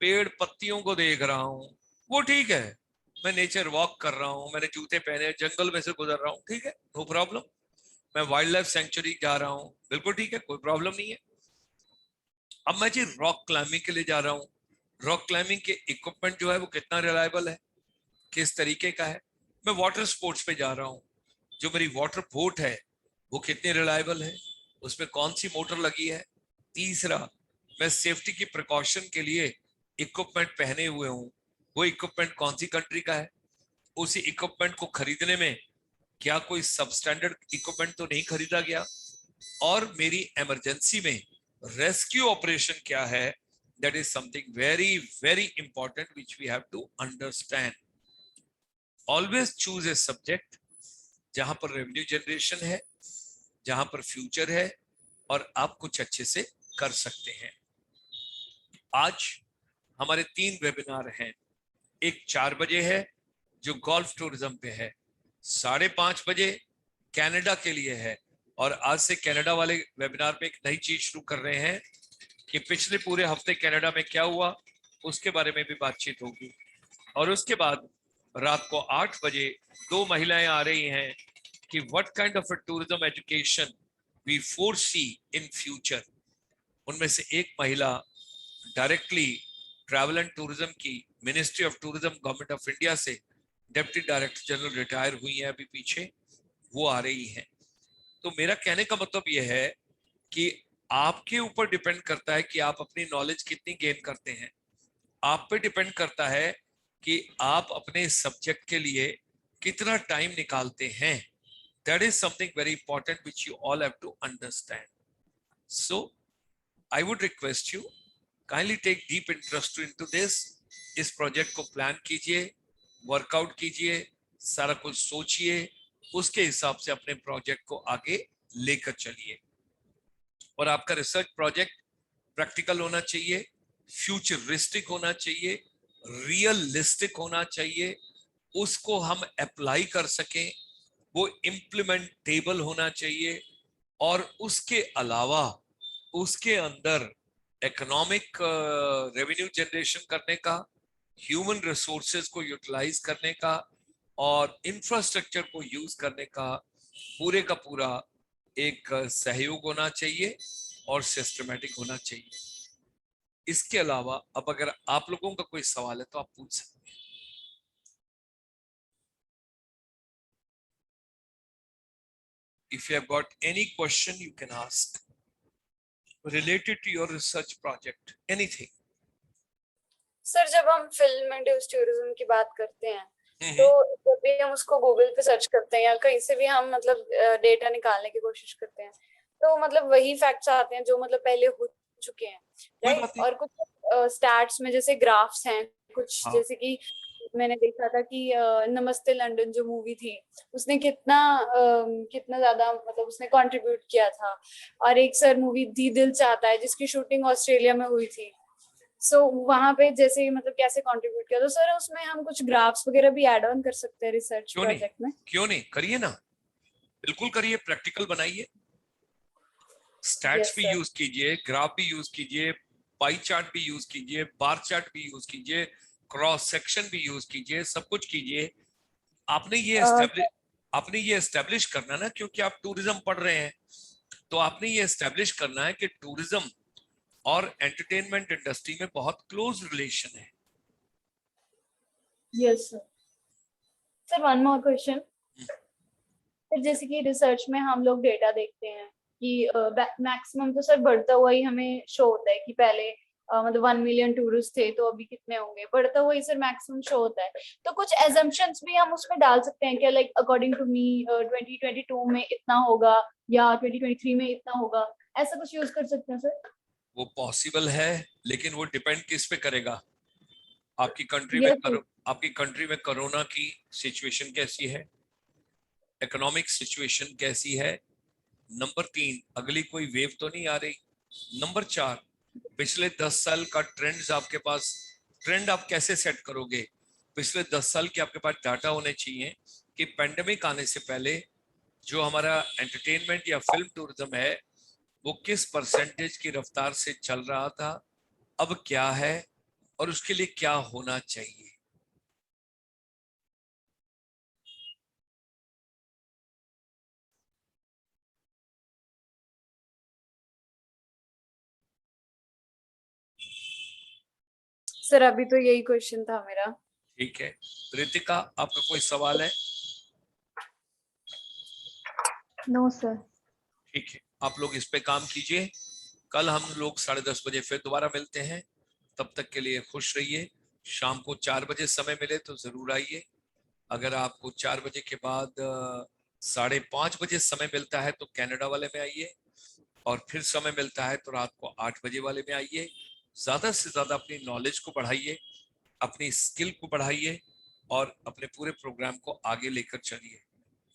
पेड़ पत्तियों को देख रहा हूं, वो ठीक है। मैं नेचर वॉक कर रहा हूं, मैंने जूते पहने, जंगल में से गुजर रहा हूं, ठीक है, नो प्रॉब्लम। मैं वाइल्ड लाइफ सेंचुरी जा रहा हूं, बिल्कुल ठीक है, कोई प्रॉब्लम नहीं है। अब मैं जी रॉक क्लाइंबिंग के लिए जा रहा हूँ, रॉक क्लाइंबिंग के इक्विपमेंट जो है वो कितना रिलायबल है, किस तरीके का है। मैं वाटर स्पोर्ट्स पे जा रहा हूँ, जो मेरी वाटर बोट है वो कितनी रिलायबल है, उसमें कौन सी मोटर लगी है। तीसरा, मैं सेफ्टी की प्रिकॉशन के लिए इक्विपमेंट पहने हुए हूँ, वो इक्विपमेंट कौन सी कंट्री का है, उसी इक्विपमेंट को खरीदने में क्या कोई सबस्टैंडर्ड इक्विपमेंट तो नहीं खरीदा गया, और मेरी इमरजेंसी में रेस्क्यू ऑपरेशन क्या है, That is something very, very important which we have to understand. Always choose a subject जहां पर रेवेन्यू जनरेशन है, जहां पर फ्यूचर है और आप कुछ अच्छे से कर सकते हैं। आज हमारे 3 वेबिनार हैं। एक 4 बजे है जो गोल्फ टूरिज्म पे है, 5:30 बजे कनाडा के लिए है, और आज से कनाडा वाले वेबिनार में एक नई चीज शुरू कर रहे हैं कि पिछले पूरे हफ्ते कनाडा में क्या हुआ उसके बारे में भी बातचीत होगी। और उसके बाद रात को 8 बजे 2 महिलाएं आ रही हैं कि what kind of a tourism education we foresee in future. उनमें से एक महिला डायरेक्टली ट्रैवल एंड टूरिज्म की ministry of tourism government of India से डिप्टी डायरेक्टर जनरल रिटायर हुई है अभी पीछे, वो आ रही हैं। तो मेरा कहने का मतलब ये है कि आपके ऊपर डिपेंड करता है कि आप अपनी नॉलेज कितनी गेन करते हैं। आप पे डिपेंड करता है कि आप अपने सब्जेक्ट के लिए कितना टाइम निकालते हैं। That is something very important which you all have to understand. So I would request you kindly take deep interest into this. इस प्रोजेक्ट को प्लान कीजिए, वर्कआउट कीजिए, सारा कुछ सोचिए, उसके हिसाब से अपने प्रोजेक्ट को आगे लेकर चलिए। और आपका रिसर्च प्रोजेक्ट प्रैक्टिकल होना चाहिए, फ्यूचरिस्टिक होना चाहिए, रियलिस्टिक होना चाहिए, उसको हम अप्लाई कर सकें, वो इम्प्लीमेंटेबल होना चाहिए, और उसके अलावा उसके अंदर इकोनॉमिक रेवेन्यू जनरेशन करने का, ह्यूमन रिसोर्सेज को यूटिलाइज करने का और इंफ्रास्ट्रक्चर को यूज करने का पूरे का पूरा एक सहयोग होना चाहिए और सिस्टमैटिक होना चाहिए। इसके अलावा अब अगर आप लोगों का कोई सवाल है तो आप पूछ सकते हैं। If you have got any question, you can ask related to your research project, anything. Sir जब हम फिल्म इंड्यूस्ड टूरिज्म की बात करते हैं तो जब भी हम उसको गूगल पे सर्च करते हैं या कहीं से भी हम मतलब डेटा निकालने की कोशिश करते हैं तो मतलब वही फैक्ट्स आते हैं जो मतलब पहले हो चुके हैं, राइट? और कुछ स्टैट्स में जैसे ग्राफ्स हैं कुछ, जैसे कि मैंने देखा था कि नमस्ते लंदन जो मूवी थी उसने कितना ज्यादा मतलब उसने कंट्रीब्यूट किया था। और एक सर मूवी थी दिल चाहता है जिसकी शूटिंग ऑस्ट्रेलिया में हुई थी। सो वहां पे जैसे मतलब कैसे कंट्रीब्यूट किया, तो सर उसमें हम कुछ ग्राफ्स वगैरह भी ऐड ऑन कर सकते हैं रिसर्च प्रोजेक्ट में? क्यों नहीं, करिए ना, बिल्कुल करिए, प्रैक्टिकल बनाइए, स्टैट्स भी यूज कीजिए, ग्राफ भी यूज कीजिए, पाई चार्ट भी यूज कीजिए, बार चार्ट भी यूज कीजिए, क्रॉस सेक्शन भी यूज कीजिए, सब कुछ कीजिए। आपने ये एस्टेब्लिश करना ना, क्योंकि आप टूरिज्म पढ़ रहे हैं तो आपने ये एस्टेब्लिश करना है कि टूरिज्म और एंटरटेनमेंट इंडस्ट्री में बहुत क्लोज रिलेशन है। Yes sir. Sir one more question, जैसे कि रिसर्च में हम लोग डेटा देखते हैं कि मैक्सिमम तो सर बढ़ता हुआ ही हमें शो होता है कि पहले मतलब 1 मिलियन टूरिस्ट थे तो अभी कितने होंगे, बढ़ता हुआ ही सर मैक्सिमम शो होता है। तो कुछ एजम्पशंस भी हम उसमें डाल सकते हैं क्या, लाइक अकॉर्डिंग टू मी 2022 में इतना होगा या 2023 में इतना होगा, ऐसा कुछ यूज कर सकते हैं सर? वो पॉसिबल है, लेकिन वो डिपेंड किस पे करेगा। आपकी कंट्री में कोरोना की सिचुएशन कैसी है, इकोनॉमिक सिचुएशन कैसी है, नंबर 3 अगली कोई वेव तो नहीं आ रही, नंबर 4 पिछले 10 साल का ट्रेंड्स आपके पास, ट्रेंड आप कैसे सेट करोगे? पिछले 10 साल के आपके पास डाटा होने चाहिए कि पेंडेमिक आने से पहले जो हमारा एंटरटेनमेंट या फिल्म टूरिज्म है वो किस परसेंटेज की रफ्तार से चल रहा था, अब क्या है और उसके लिए क्या होना चाहिए। सर अभी तो यही क्वेश्चन था मेरा। ठीक है, रितिका आपका कोई सवाल है? No sir. ठीक है, आप लोग इस पे काम कीजिए। कल हम लोग 10:30 बजे फिर दोबारा मिलते हैं। तब तक के लिए खुश रहिए। शाम को 4 बजे समय मिले तो जरूर आइए। अगर आपको 4 बजे के बाद 5:30 बजे समय मिलता है तो कनाडा वाले में आइए, और फिर समय मिलता है तो रात को 8 बजे वाले में आइए। ज्यादा से ज्यादा अपनी नॉलेज को बढ़ाइए, अपनी स्किल को बढ़ाइए और अपने पूरे प्रोग्राम को आगे लेकर चलिए।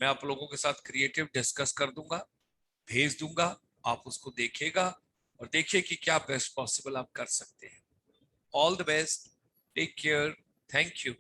मैं आप लोगों के साथ क्रिएटिव डिस्कस कर दूंगा, भेज दूंगा, आप उसको देखिएगा और देखिए कि क्या बेस्ट पॉसिबल आप कर सकते हैं। All the best, take care, thank you.